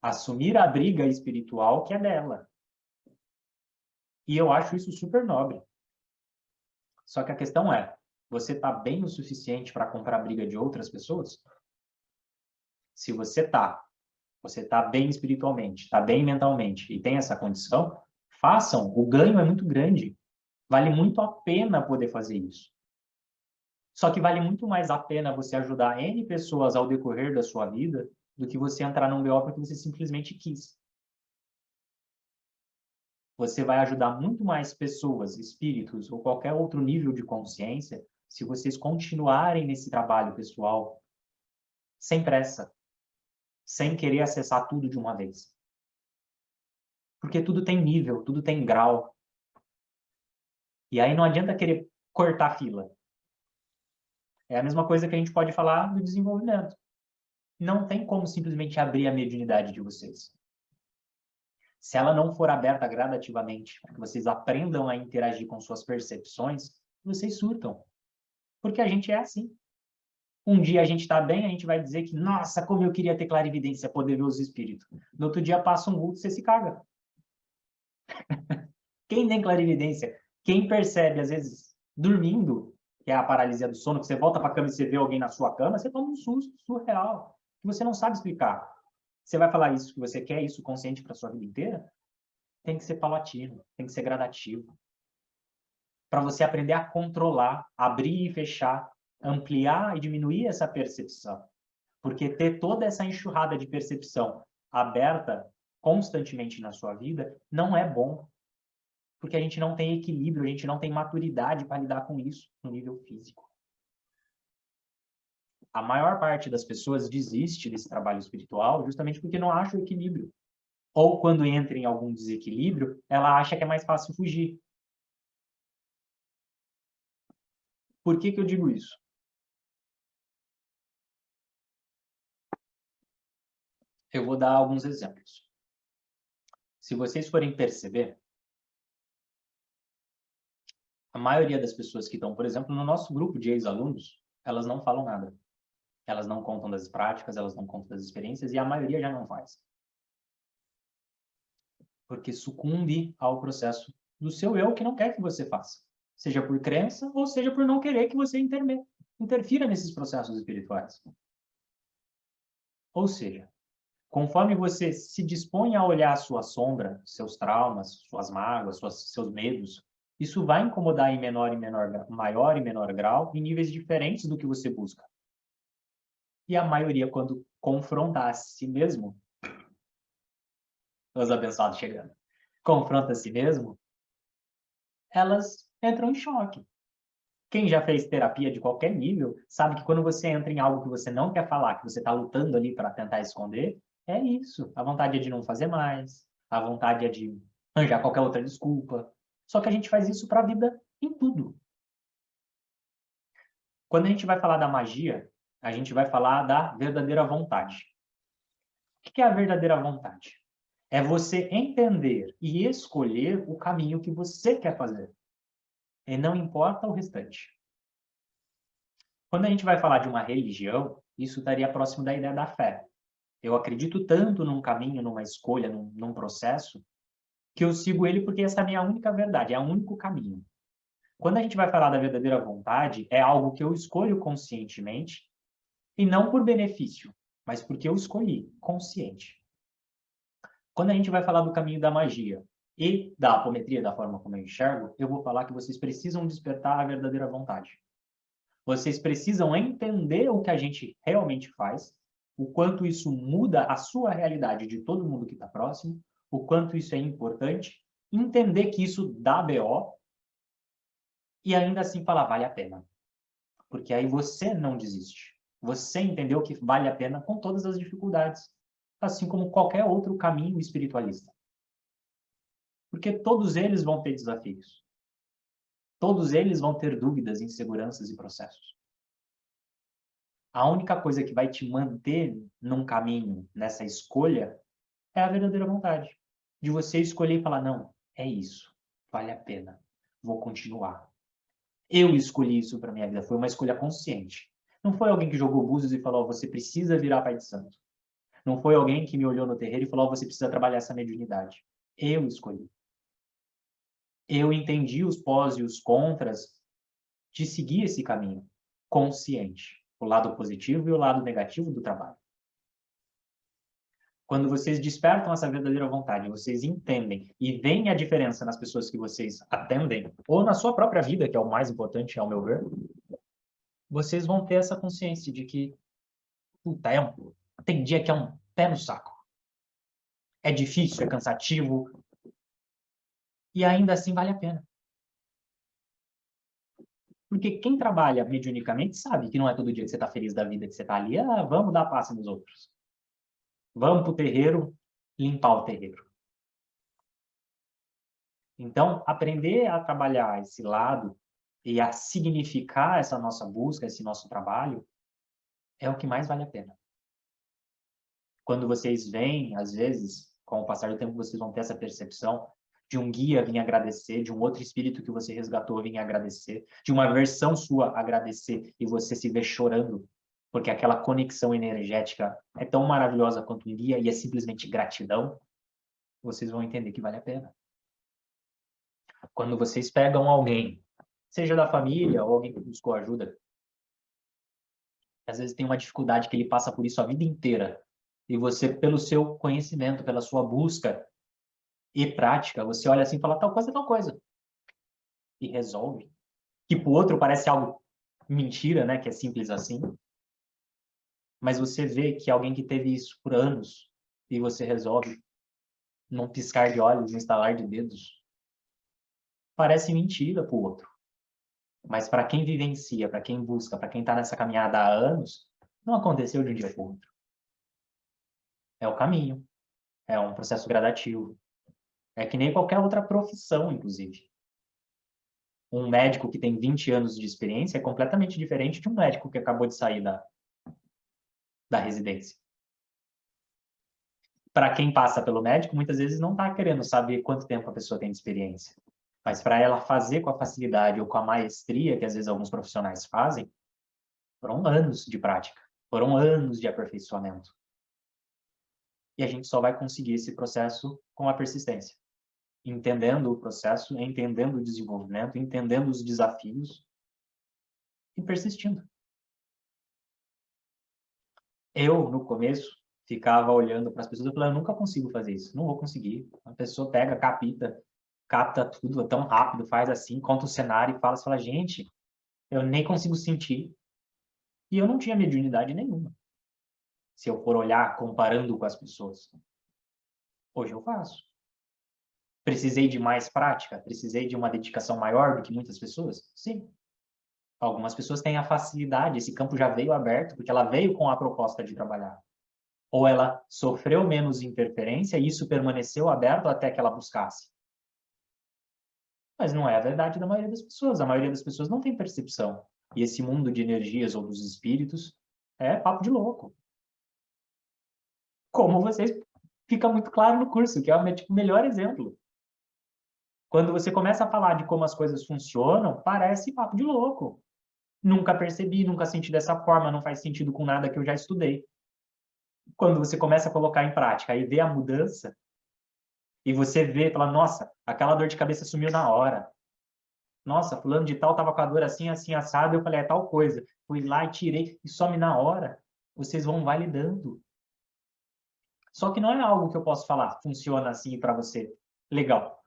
Assumir a briga espiritual que é dela. E eu acho isso super nobre. Só que a questão é, você está bem o suficiente para comprar a briga de outras pessoas? Se você está bem espiritualmente, está bem mentalmente e tem essa condição, façam. O ganho é muito grande. Vale muito a pena poder fazer isso. Só que vale muito mais a pena você ajudar N pessoas ao decorrer da sua vida do que você entrar num BO porque você simplesmente quis. Você vai ajudar muito mais pessoas, espíritos ou qualquer outro nível de consciência se vocês continuarem nesse trabalho pessoal sem pressa, sem querer acessar tudo de uma vez. Porque tudo tem nível, tudo tem grau. E aí não adianta querer cortar fila. É a mesma coisa que a gente pode falar do desenvolvimento. Não tem como simplesmente abrir a mediunidade de vocês. Se ela não for aberta gradativamente, para que vocês aprendam a interagir com suas percepções, vocês surtam. Porque a gente é assim. Um dia a gente está bem, a gente vai dizer que, nossa, como eu queria ter clarividência, poder ver os espíritos. No outro dia passa um vulto, você se caga. Quem tem clarividência? Quem percebe, às vezes, dormindo, que é a paralisia do sono, que você volta para a cama e você vê alguém na sua cama, você toma um susto surreal, que você não sabe explicar. Você vai falar isso, que você quer isso consciente para a sua vida inteira? Tem que ser paulatino, tem que ser gradativo. Para você aprender a controlar, abrir e fechar, ampliar e diminuir essa percepção. Porque ter toda essa enxurrada de percepção aberta constantemente na sua vida não é bom. Porque a gente não tem equilíbrio, a gente não tem maturidade para lidar com isso no nível físico. A maior parte das pessoas desiste desse trabalho espiritual justamente porque não acha o equilíbrio. Ou quando entra em algum desequilíbrio, ela acha que é mais fácil fugir. Por que que eu digo isso? Eu vou dar alguns exemplos. Se vocês forem perceber, a maioria das pessoas que estão, por exemplo, no nosso grupo de ex-alunos, elas não falam nada. Elas não contam das práticas, elas não contam das experiências, e a maioria já não faz. Porque sucumbe ao processo do seu eu que não quer que você faça. Seja por crença, ou seja por não querer que você interfira nesses processos espirituais. Ou seja, conforme você se dispõe a olhar a sua sombra, seus traumas, suas mágoas, seus medos, isso vai incomodar em maior e menor grau, em níveis diferentes do que você busca. E a maioria, quando confronta a si mesmo, os abençoados chegando, confronta a si mesmo, elas entram em choque. Quem já fez terapia de qualquer nível sabe que quando você entra em algo que você não quer falar, que você está lutando ali para tentar esconder, é isso. A vontade é de não fazer mais, a vontade é de arranjar qualquer outra desculpa. Só que a gente faz isso para a vida em tudo. Quando a gente vai falar da magia, a gente vai falar da verdadeira vontade. O que é a verdadeira vontade? É você entender e escolher o caminho que você quer fazer. E não importa o restante. Quando a gente vai falar de uma religião, isso estaria próximo da ideia da fé. Eu acredito tanto num caminho, numa escolha, num processo, que eu sigo ele porque essa é a minha única verdade, é o único caminho. Quando a gente vai falar da verdadeira vontade, é algo que eu escolho conscientemente e não por benefício, mas porque eu escolhi, consciente. Quando a gente vai falar do caminho da magia e da apometria, da forma como eu enxergo, eu vou falar que vocês precisam despertar a verdadeira vontade. Vocês precisam entender o que a gente realmente faz, o quanto isso muda a sua realidade de todo mundo que está próximo, o quanto isso é importante, entender que isso dá BO e ainda assim falar, vale a pena. Porque aí você não desiste. Você entendeu que vale a pena com todas as dificuldades, assim como qualquer outro caminho espiritualista. Porque todos eles vão ter desafios. Todos eles vão ter dúvidas, inseguranças e processos. A única coisa que vai te manter num caminho, nessa escolha, é a verdadeira vontade. De você escolher e falar, não, é isso, vale a pena, vou continuar. Eu escolhi isso para minha vida, foi uma escolha consciente. Não foi alguém que jogou búzios e falou, você precisa virar pai de santo. Não foi alguém que me olhou no terreiro e falou, você precisa trabalhar essa mediunidade. Eu escolhi. Eu entendi os pós e os contras de seguir esse caminho consciente. O lado positivo e o lado negativo do trabalho. Quando vocês despertam essa verdadeira vontade, vocês entendem e veem a diferença nas pessoas que vocês atendem, ou na sua própria vida, que é o mais importante, ao meu ver, vocês vão ter essa consciência de que, puta, tem dia que é um pé no saco. É difícil, é cansativo, e ainda assim vale a pena. Porque quem trabalha mediunicamente sabe que não é todo dia que você está feliz da vida, que você está ali, vamos dar passe nos outros. Vamos para o terreiro, limpar o terreiro. Então, aprender a trabalhar esse lado e a significar essa nossa busca, esse nosso trabalho, é o que mais vale a pena. Quando vocês veem, às vezes, com o passar do tempo, vocês vão ter essa percepção de um guia vir agradecer, de um outro espírito que você resgatou vir agradecer, de uma versão sua agradecer e você se ver chorando, porque aquela conexão energética é tão maravilhosa quanto um guia e é simplesmente gratidão, vocês vão entender que vale a pena. Quando vocês pegam alguém, seja da família ou alguém que buscou ajuda, às vezes tem uma dificuldade que ele passa por isso a vida inteira, e você, pelo seu conhecimento, pela sua busca e prática, você olha assim e fala tal coisa, e resolve. Que para o outro parece algo mentira, né, que é simples assim, mas você vê que alguém que teve isso por anos, e você resolve num piscar de olhos, num estalar de dedos, parece mentira para o outro. Mas para quem vivencia, para quem busca, para quem está nessa caminhada há anos, não aconteceu de um dia para o outro. É o caminho. É um processo gradativo. É que nem qualquer outra profissão, inclusive. Um médico que tem 20 anos de experiência é completamente diferente de um médico que acabou de sair da residência. Para quem passa pelo médico, muitas vezes não está querendo saber quanto tempo a pessoa tem de experiência. Mas para ela fazer com a facilidade ou com a maestria que às vezes alguns profissionais fazem, foram anos de prática, foram anos de aperfeiçoamento. E a gente só vai conseguir esse processo com a persistência. entendendo o processo, entendendo o desenvolvimento, entendendo os desafios e persistindo. Eu, no começo, ficava olhando para as pessoas e falava, eu nunca consigo fazer isso, não vou conseguir. A pessoa pega, capta tudo tão rápido, faz assim, conta o cenário e fala, gente, eu nem consigo sentir. E eu não tinha mediunidade nenhuma, se eu for olhar comparando com as pessoas. Hoje eu faço. Precisei de mais prática? Precisei de uma dedicação maior do que muitas pessoas? Sim. Algumas pessoas têm a facilidade, esse campo já veio aberto, porque ela veio com a proposta de trabalhar. Ou ela sofreu menos interferência e isso permaneceu aberto até que ela buscasse. Mas não é a verdade da maioria das pessoas. A maioria das pessoas não tem percepção. E esse mundo de energias ou dos espíritos é papo de louco. Como vocês fica muito claro no curso, que é o melhor exemplo. Quando você começa a falar de como as coisas funcionam, parece papo de louco. Nunca percebi, nunca senti dessa forma, não faz sentido com nada que eu já estudei. Quando você começa a colocar em prática e vê a mudança, e você vê, fala, nossa, aquela dor de cabeça sumiu na hora. Nossa, fulano de tal estava com a dor assim, assim, assado, eu falei, é tal coisa. Fui lá e tirei, e some na hora. Vocês vão validando. Só que não é algo que eu posso falar, funciona assim para você. Legal.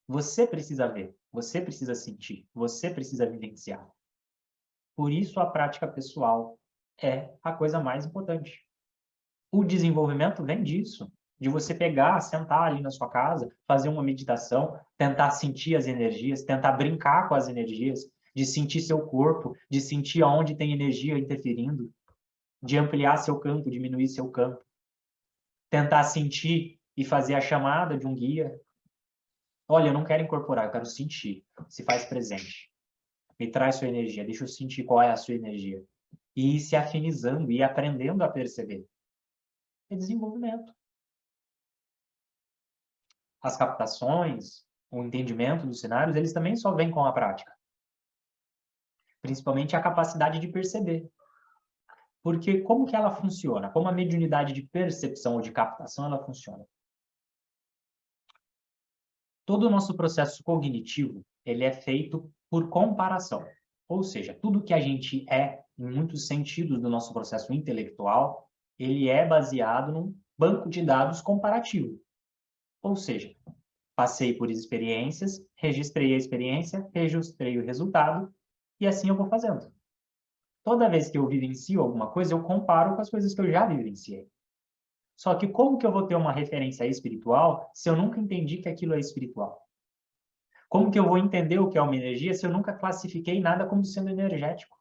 Você precisa ver, você precisa sentir, você precisa vivenciar. Por isso a prática pessoal é a coisa mais importante. O desenvolvimento vem disso, de você pegar, sentar ali na sua casa, fazer uma meditação, tentar sentir as energias, tentar brincar com as energias, de sentir seu corpo, de sentir aonde tem energia interferindo, de ampliar seu campo, diminuir seu campo. Tentar sentir e fazer a chamada de um guia. Olha, eu não quero incorporar, eu quero sentir. Se faz presente. Me traz sua energia, deixa eu sentir qual é a sua energia. E ir se afinizando e aprendendo a perceber. É desenvolvimento. As captações, o entendimento dos cenários, eles também só vêm com a prática. Principalmente a capacidade de perceber. Porque como que ela funciona? Como a mediunidade de percepção ou de captação ela funciona? Todo o nosso processo cognitivo, ele é feito por comparação. Ou seja, tudo que a gente é, em muitos sentidos do nosso processo intelectual, ele é baseado num banco de dados comparativo. Ou seja, passei por experiências, registrei a experiência, registrei o resultado, e assim eu vou fazendo. Toda vez que eu vivencio alguma coisa, eu comparo com as coisas que eu já vivenciei. Só que como que eu vou ter uma referência espiritual se eu nunca entendi que aquilo é espiritual? Como que eu vou entender o que é uma energia se eu nunca classifiquei nada como sendo energético?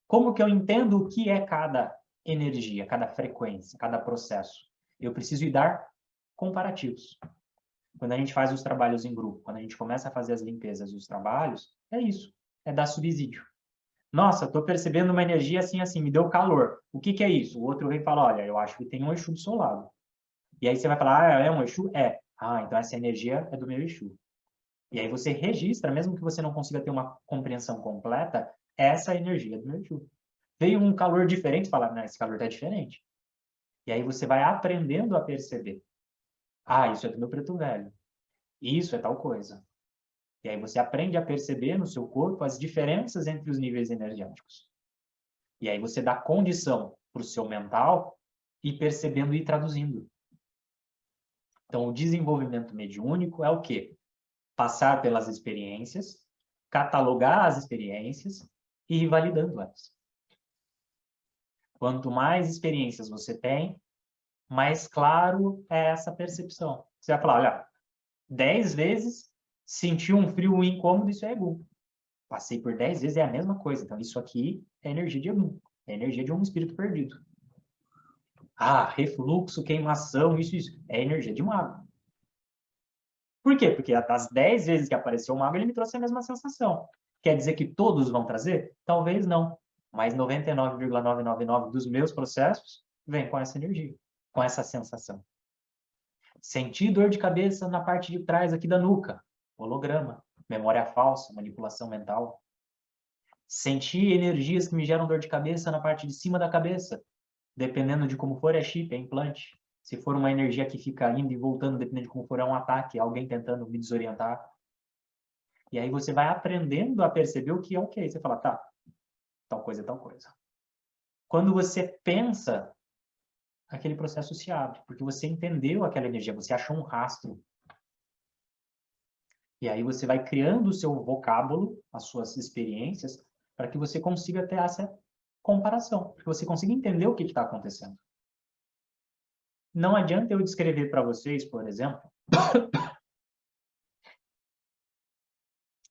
Como que eu entendo o que é cada energia, cada frequência, cada processo? Eu preciso ir dar comparativos. Quando a gente faz os trabalhos em grupo, quando a gente começa a fazer as limpezas dos trabalhos, é isso, é dar subsídio. Nossa, estou percebendo uma energia assim, assim, me deu calor. O que que é isso? O outro vem e fala, olha, eu acho que tem um Exu do seu lado. E aí você vai falar, ah, é um Exu? É. Ah, então essa energia é do meu Exu. E aí você registra, mesmo que você não consiga ter uma compreensão completa, essa energia do meu Exu. Veio um calor diferente, fala, não, esse calor está diferente. E aí você vai aprendendo a perceber. Ah, isso é do meu preto velho. Isso é tal coisa. E aí você aprende a perceber no seu corpo as diferenças entre os níveis energéticos. E aí você dá condição para o seu mental ir percebendo e ir traduzindo. Então, o desenvolvimento mediúnico é o quê? Passar pelas experiências, catalogar as experiências e ir validando elas. Quanto mais experiências você tem, mais claro é essa percepção. Você vai falar, olha, 10 vezes senti um frio, um incômodo, isso é Egum. Passei por 10 vezes, é a mesma coisa. Então, isso aqui é energia de Egum. É energia de um espírito perdido. Ah, refluxo, queimação, isso. É energia de mago. Por quê? Porque das 10 vezes que apareceu o mago, ele me trouxe a mesma sensação. Quer dizer que todos vão trazer? Talvez não. Mas 99,999 dos meus processos vem com essa energia, com essa sensação. Senti dor de cabeça na parte de trás aqui da nuca. Holograma, memória falsa, manipulação mental. Senti energias que me geram dor de cabeça na parte de cima da cabeça. Dependendo de como for, é chip, é implante. Se for uma energia que fica indo e voltando, dependendo de como for, é um ataque, alguém tentando me desorientar. E aí você vai aprendendo a perceber o que é o que. Você fala, tá, tal coisa é tal coisa. Quando você pensa, aquele processo se abre, porque você entendeu aquela energia, você achou um rastro. E aí você vai criando o seu vocábulo, as suas experiências, para que você consiga ter essa comparação, para que você consiga entender o que está acontecendo. Não adianta eu descrever para vocês, por exemplo,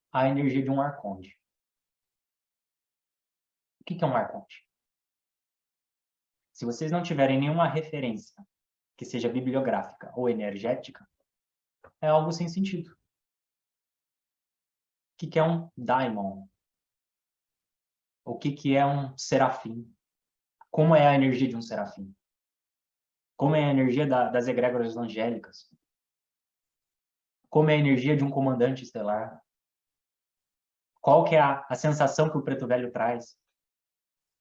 a energia de um arconte. O que é um arconte? Se vocês não tiverem nenhuma referência que seja bibliográfica ou energética, é algo sem sentido. O que é um daimon? O que é um serafim? Como é a energia de um serafim? Como é a energia das egrégoras angélicas? Como é a energia de um comandante estelar? Qual que é a sensação que o preto velho traz?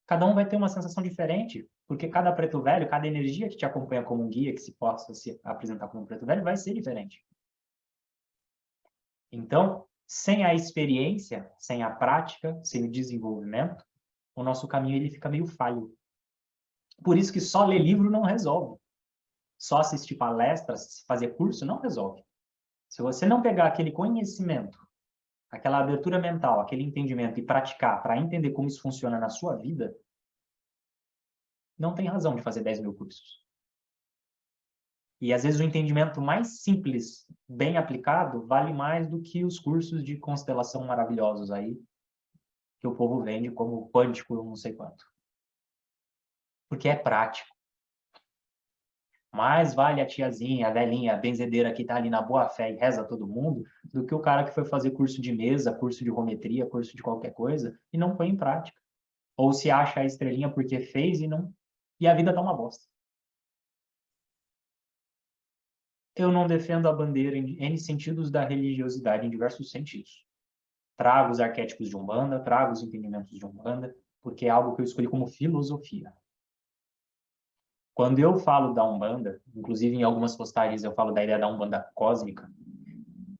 Cada um vai ter uma sensação diferente, porque cada preto velho, cada energia que te acompanha como um guia, que se possa se apresentar como um preto velho, vai ser diferente. Então, sem a experiência, sem a prática, sem o desenvolvimento, o nosso caminho ele fica meio falho. Por isso que só ler livro não resolve. Só assistir palestras, fazer curso não resolve. Se você não pegar aquele conhecimento, aquela abertura mental, aquele entendimento e praticar para entender como isso funciona na sua vida, não tem razão de fazer 10 mil cursos. E às vezes o entendimento mais simples, bem aplicado, vale mais do que os cursos de constelação maravilhosos aí, que o povo vende como quântico, não sei quanto. Porque é prático. Mais vale a tiazinha, a velhinha, a benzedeira que está ali na boa fé e reza todo mundo, do que o cara que foi fazer curso de mesa, curso de geometria, curso de qualquer coisa, e não põe em prática. Ou se acha a estrelinha porque fez e não... E a vida tá uma bosta. Eu não defendo a bandeira em N sentidos da religiosidade, em diversos sentidos. Trago os arquétipos de Umbanda, trago os entendimentos de Umbanda, porque é algo que eu escolhi como filosofia. Quando eu falo da Umbanda, inclusive em algumas postagens eu falo da ideia da Umbanda cósmica,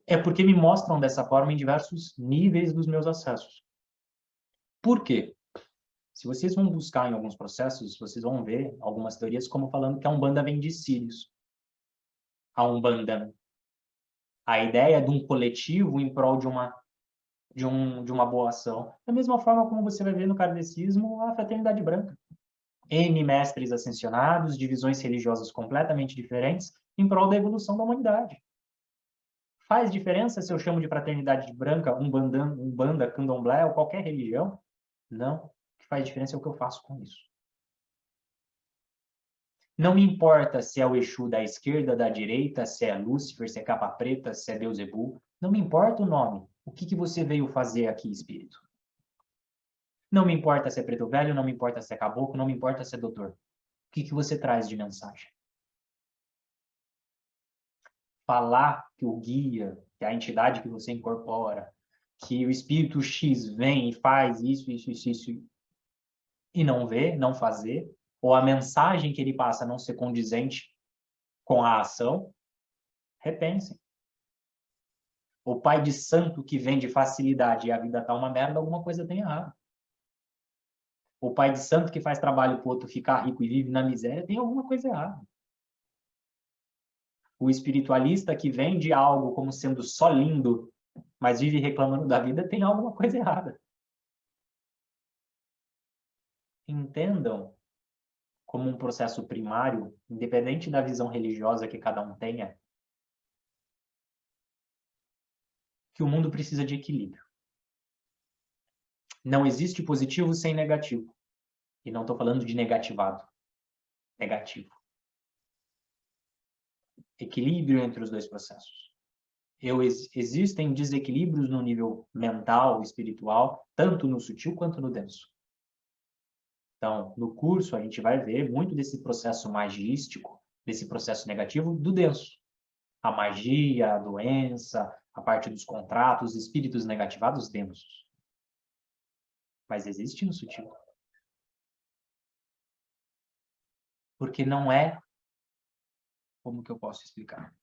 é porque me mostram dessa forma em diversos níveis dos meus acessos. Por quê? Se vocês vão buscar em alguns processos, vocês vão ver algumas teorias como falando que a Umbanda vem de Sírios. A Umbanda, a ideia de um coletivo em prol de uma boa ação. Da mesma forma como você vai ver no kardecismo a fraternidade branca. N mestres ascensionados, divisões religiosas completamente diferentes, em prol da evolução da humanidade. Faz diferença se eu chamo de fraternidade branca, Umbanda, Candomblé ou qualquer religião? Não. O que faz diferença é o que eu faço com isso. Não me importa se é o Exu da esquerda, da direita, se é Lúcifer, se é capa preta, se é Beelzebub. Não me importa o nome. O que você veio fazer aqui, espírito? Não me importa se é preto velho, não me importa se é caboclo, não me importa se é doutor. O que você traz de mensagem? Falar que o guia, que a entidade que você incorpora, que o espírito X vem e faz isso, e não ver, não fazer, ou a mensagem que ele passa não ser condizente com a ação, repensem. O pai de santo que vem de facilidade e a vida tá uma merda, alguma coisa tem errado. O pai de santo que faz trabalho pro outro ficar rico e vive na miséria, tem alguma coisa errada. O espiritualista que vende algo como sendo só lindo, mas vive reclamando da vida, tem alguma coisa errada. Entendam como um processo primário, independente da visão religiosa que cada um tenha, que o mundo precisa de equilíbrio. Não existe positivo sem negativo. E não estou falando de negativado. Negativo. Equilíbrio entre os dois processos. Existem desequilíbrios no nível mental, espiritual, tanto no sutil quanto no denso. Então, no curso, a gente vai ver muito desse processo magístico, desse processo negativo do denso. A magia, a doença, a parte dos contratos, espíritos negativados densos. Mas existe no sutil. Porque não é Como que eu posso explicar?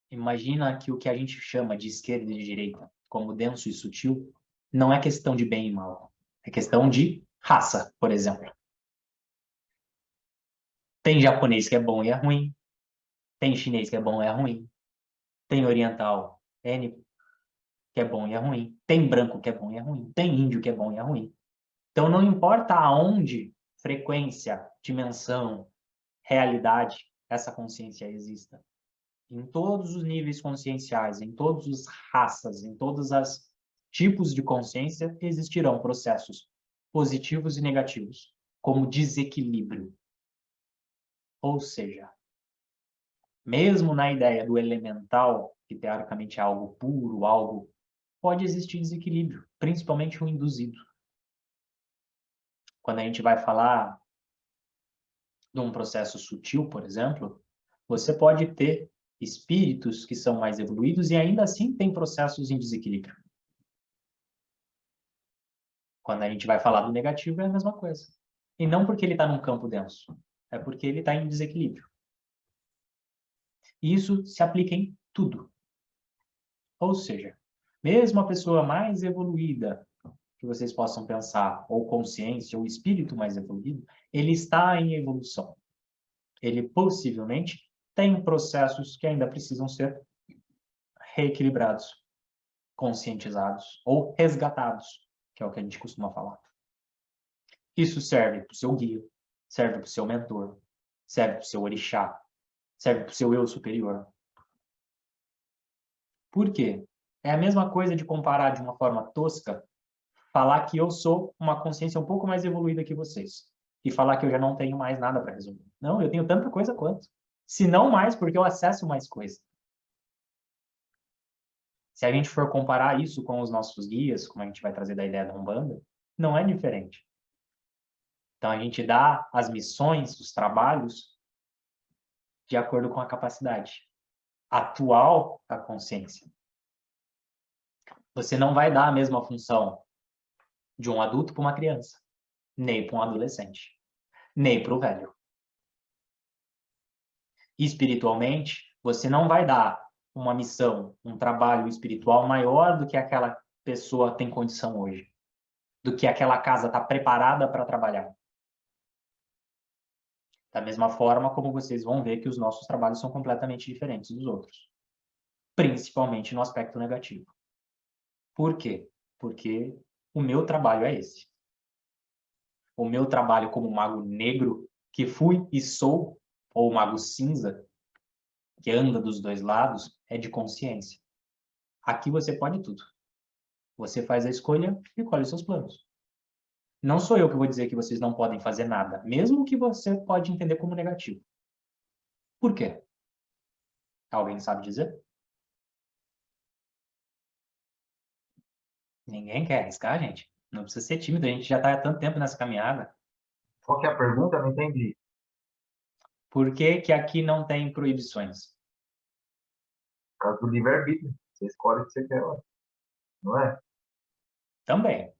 Imagina que o que a gente chama de esquerda e de direita, como denso e sutil, não é questão de bem e mal. É questão de raça, por exemplo. Tem japonês que é bom e é ruim. Tem chinês que é bom e é ruim. Tem oriental N que é bom e é ruim. Tem branco que é bom e é ruim. Tem índio que é bom e é ruim. Então, não importa aonde, frequência, dimensão, realidade, essa consciência exista. Em todos os níveis conscienciais, em todas as raças, em todos os tipos de consciência, existirão processos positivos e negativos, como desequilíbrio. Ou seja, mesmo na ideia do elemental, que teoricamente é algo puro, algo, pode existir desequilíbrio, principalmente o induzido. Quando a gente vai falar de um processo sutil, por exemplo, você pode ter espíritos que são mais evoluídos e ainda assim tem processos em desequilíbrio. Quando a gente vai falar do negativo, é a mesma coisa. E não porque ele está num campo denso, é porque ele está em desequilíbrio. E isso se aplica em tudo. Ou seja, mesmo a pessoa mais evoluída que vocês possam pensar, ou consciência, ou espírito mais evoluído, ele está em evolução. Ele possivelmente tem processos que ainda precisam ser reequilibrados, conscientizados ou resgatados, que é o que a gente costuma falar. Isso serve para o seu guia, serve para o seu mentor, serve para o seu orixá, serve para o seu eu superior. Por quê? É a mesma coisa de comparar de uma forma tosca, falar que eu sou uma consciência um pouco mais evoluída que vocês e falar que eu já não tenho mais nada para resolver. Não, eu tenho tanta coisa quanto. Se não mais, porque eu acesso mais coisa. Se a gente for comparar isso com os nossos guias, como a gente vai trazer da ideia da Umbanda, não é diferente. Então, a gente dá as missões, os trabalhos, de acordo com a capacidade atual da consciência. Você não vai dar a mesma função de um adulto para uma criança, nem para um adolescente, nem para o velho. Espiritualmente, você não vai dar uma missão, um trabalho espiritual maior do que aquela pessoa tem condição hoje, do que aquela casa está preparada para trabalhar. Da mesma forma como vocês vão ver que os nossos trabalhos são completamente diferentes dos outros, principalmente no aspecto negativo. Por quê? Porque o meu trabalho é esse. O meu trabalho como mago negro, que fui e sou, ou mago cinza, que anda dos dois lados, é de consciência. Aqui você pode tudo. Você faz a escolha e colhe os seus planos. Não sou eu que vou dizer que vocês não podem fazer nada, mesmo que você pode entender como negativo. Por quê? Alguém sabe dizer? Ninguém quer arriscar, gente. Não precisa ser tímido, a gente já está há tanto tempo nessa caminhada. Qual que é a pergunta? Eu não entendi. Por que que aqui não tem proibições? Por causa do livre-arbítrio. Você escolhe o que você quer, ué. Não é? Também.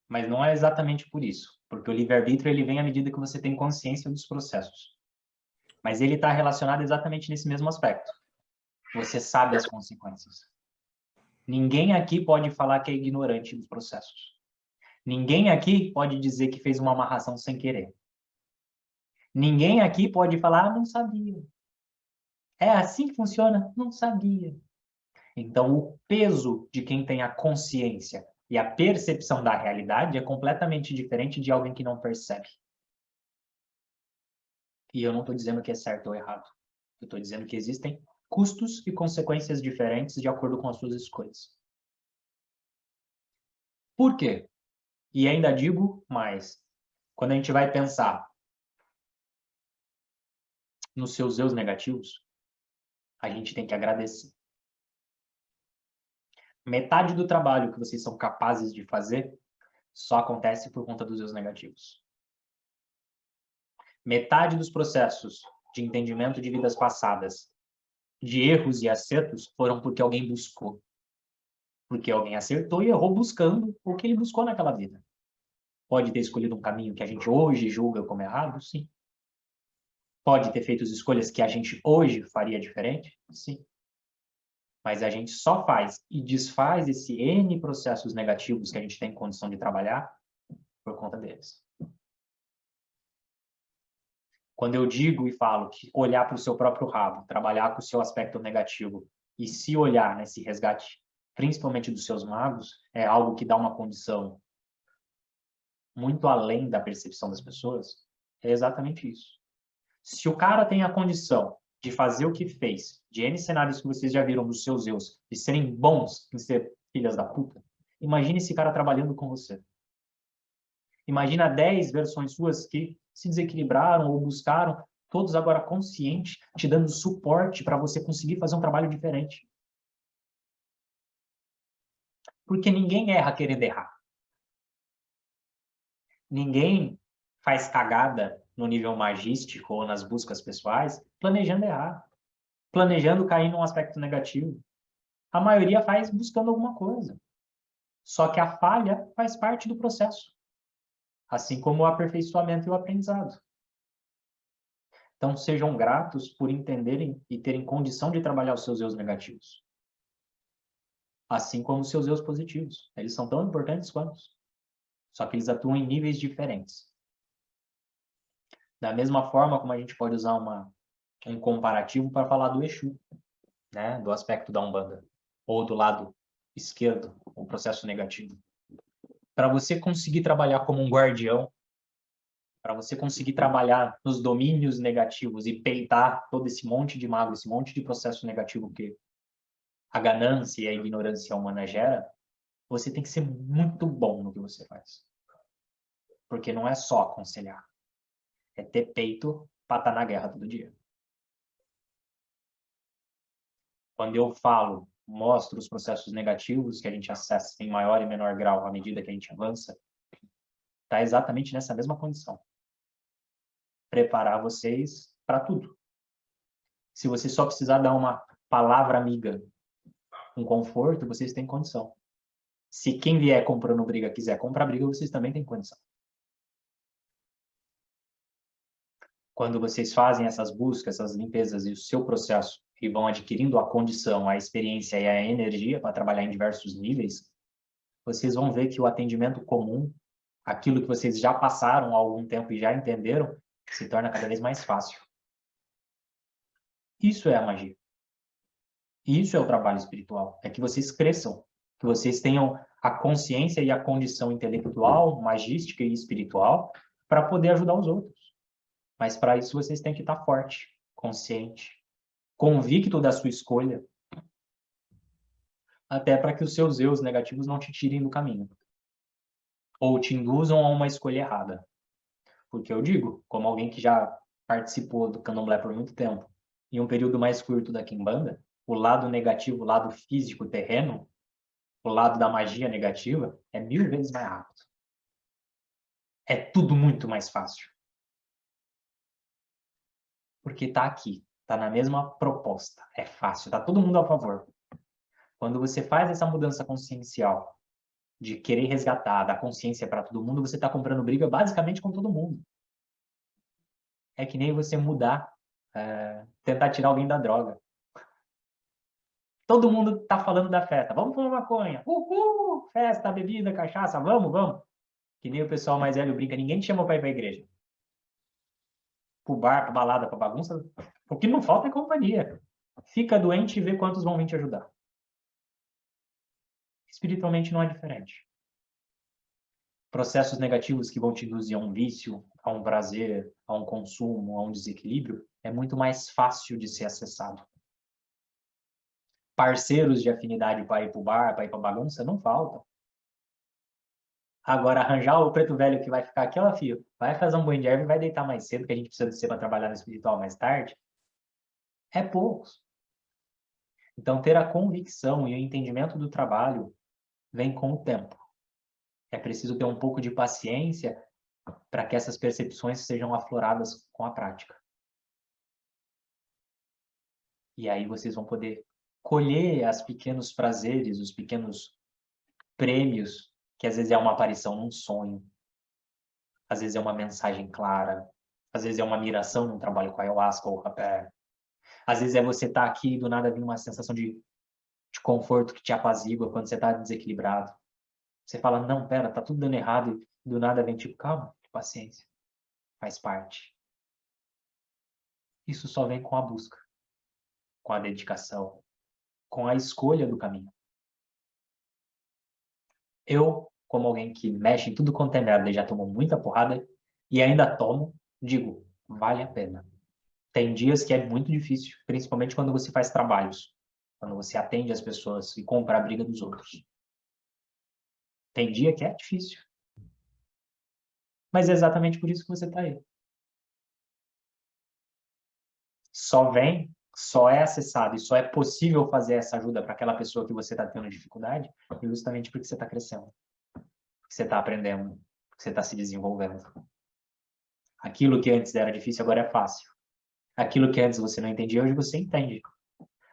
Mas não é exatamente por isso. Porque o livre-arbítrio ele vem à medida que você tem consciência dos processos. Mas ele está relacionado exatamente nesse mesmo aspecto. Você sabe as consequências. Ninguém aqui pode falar que é ignorante dos processos. Ninguém aqui pode dizer que fez uma amarração sem querer. Ninguém aqui pode falar, ah, não sabia. É assim que funciona? Não sabia. Então, o peso de quem tem a consciência e a percepção da realidade é completamente diferente de alguém que não percebe. E eu não estou dizendo que é certo ou errado. Eu estou dizendo que existem custos e consequências diferentes de acordo com as suas escolhas. Por quê? E ainda digo mais. Quando a gente vai pensar nos seus eus negativos, a gente tem que agradecer. Metade do trabalho que vocês são capazes de fazer só acontece por conta dos eus negativos. Metade dos processos de entendimento de vidas passadas, de erros e acertos, foram porque alguém buscou. Porque alguém acertou e errou buscando o que ele buscou naquela vida. Pode ter escolhido um caminho que a gente hoje julga como errado? Sim. Pode ter feito as escolhas que a gente hoje faria diferente? Sim. Mas a gente só faz e desfaz esse N processos negativos que a gente tem condição de trabalhar por conta deles. Quando eu digo e falo que olhar para o seu próprio rabo, trabalhar com o seu aspecto negativo e se olhar nesse resgate, principalmente dos seus magos, é algo que dá uma condição muito além da percepção das pessoas, é exatamente isso. Se o cara tem a condição de fazer o que fez, de N cenários que vocês já viram dos seus eus, de serem bons em ser filhas da puta, imagine esse cara trabalhando com você. Imagina 10 versões suas que se desequilibraram ou buscaram, todos agora conscientes, te dando suporte para você conseguir fazer um trabalho diferente. Porque ninguém erra querendo errar. Ninguém faz cagada no nível magístico ou nas buscas pessoais planejando errar, planejando cair num aspecto negativo. A maioria faz buscando alguma coisa. Só que a falha faz parte do processo, assim como o aperfeiçoamento e o aprendizado. Então, sejam gratos por entenderem e terem condição de trabalhar os seus eus negativos. Assim como os seus eus positivos. Eles são tão importantes quanto. Só que eles atuam em níveis diferentes. Da mesma forma como a gente pode usar um comparativo para falar do Exu, né? Do aspecto da Umbanda. Ou do lado esquerdo, o processo negativo. Para você conseguir trabalhar como um guardião, para você conseguir trabalhar nos domínios negativos e peitar todo esse monte de mago, esse monte de processo negativo que a ganância e a ignorância humana gera, você tem que ser muito bom no que você faz. Porque não é só aconselhar. É ter peito para estar na guerra todo dia. Quando eu falo, mostro os processos negativos que a gente acessa em maior e menor grau à medida que a gente avança, está exatamente nessa mesma condição. Preparar vocês para tudo. Se você só precisar dar uma palavra amiga, um conforto, vocês têm condição. Se quem vier comprando briga quiser comprar briga, vocês também têm condição. Quando vocês fazem essas buscas, essas limpezas e o seu processo e vão adquirindo a condição, a experiência e a energia para trabalhar em diversos níveis, vocês vão ver que o atendimento comum, aquilo que vocês já passaram há algum tempo e já entenderam, se torna cada vez mais fácil. Isso é a magia. Isso é o trabalho espiritual. É que vocês cresçam, que vocês tenham a consciência e a condição intelectual, magística e espiritual para poder ajudar os outros. Mas para isso vocês têm que estar forte, consciente, convicto da sua escolha, até para que os seus eus negativos não te tirem do caminho ou te induzam a uma escolha errada. Porque eu digo, como alguém que já participou do candomblé por muito tempo, em um período mais curto da quimbanda, o lado negativo, o lado físico, terreno, o lado da magia negativa, é 1000 vezes mais rápido. É tudo muito mais fácil. Porque está aqui, está na mesma proposta, é fácil, está todo mundo a favor. Quando você faz essa mudança consciencial de querer resgatar, da consciência para todo mundo, você está comprando briga basicamente com todo mundo. É que nem você mudar, tentar tirar alguém da droga. Todo mundo está falando da festa. Vamos fumar maconha. Uhul! Festa, bebida, cachaça, vamos, vamos. Que nem o pessoal mais velho brinca, ninguém te chama para ir para a igreja. Pro bar, pra balada, pra bagunça. O que não falta é companhia. Fica doente e vê quantos vão vir te ajudar. Espiritualmente não é diferente. Processos negativos que vão te induzir a um vício, a um prazer, a um consumo, a um desequilíbrio, é muito mais fácil de ser acessado. Parceiros de afinidade para ir pro bar, para ir pra bagunça, não faltam. Agora, arranjar o preto velho que vai ficar aqui, ó, filho, vai fazer um banho de erva e vai deitar mais cedo, que a gente precisa de ser para trabalhar no espiritual mais tarde, é poucos. Então, ter a convicção e o entendimento do trabalho vem com o tempo. É preciso ter um pouco de paciência para que essas percepções sejam afloradas com a prática. E aí vocês vão poder colher os pequenos prazeres, os pequenos prêmios, que às vezes é uma aparição num sonho, às vezes é uma mensagem clara, Às vezes é uma miração num trabalho com ayahuasca ou rapé. Às vezes é você estar aqui e do nada vir uma sensação de conforto que te apazigua quando você está desequilibrado. Você fala, não, pera, tá tudo dando errado. E do nada vem tipo, calma, paciência. Faz parte. Isso só vem com a busca, com a dedicação, com a escolha do caminho. Eu, como alguém que mexe em tudo quanto é merda e já tomou muita porrada, e ainda tomo, digo, vale a pena. Tem dias que é muito difícil, principalmente quando você faz trabalhos, quando você atende as pessoas e compra a briga dos outros. Tem dia que é difícil. Mas é exatamente por isso que você está aí. Só vem, só é acessado e só é possível fazer essa ajuda para aquela pessoa que você está tendo dificuldade, justamente porque você está crescendo, porque você está aprendendo, porque você está se desenvolvendo. Aquilo que antes era difícil, agora é fácil. Aquilo que antes você não entendia, hoje você entende.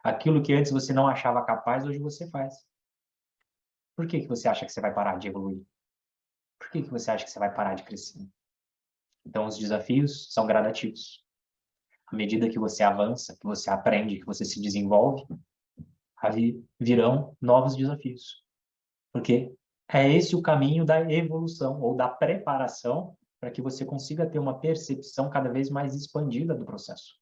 Aquilo que antes você não achava capaz, hoje você faz. Por que que você acha que você vai parar de evoluir? Por que que você acha que você vai parar de crescer? Então, os desafios são gradativos. À medida que você avança, que você aprende, que você se desenvolve, ali virão novos desafios. Porque é esse o caminho da evolução ou da preparação para que você consiga ter uma percepção cada vez mais expandida do processo.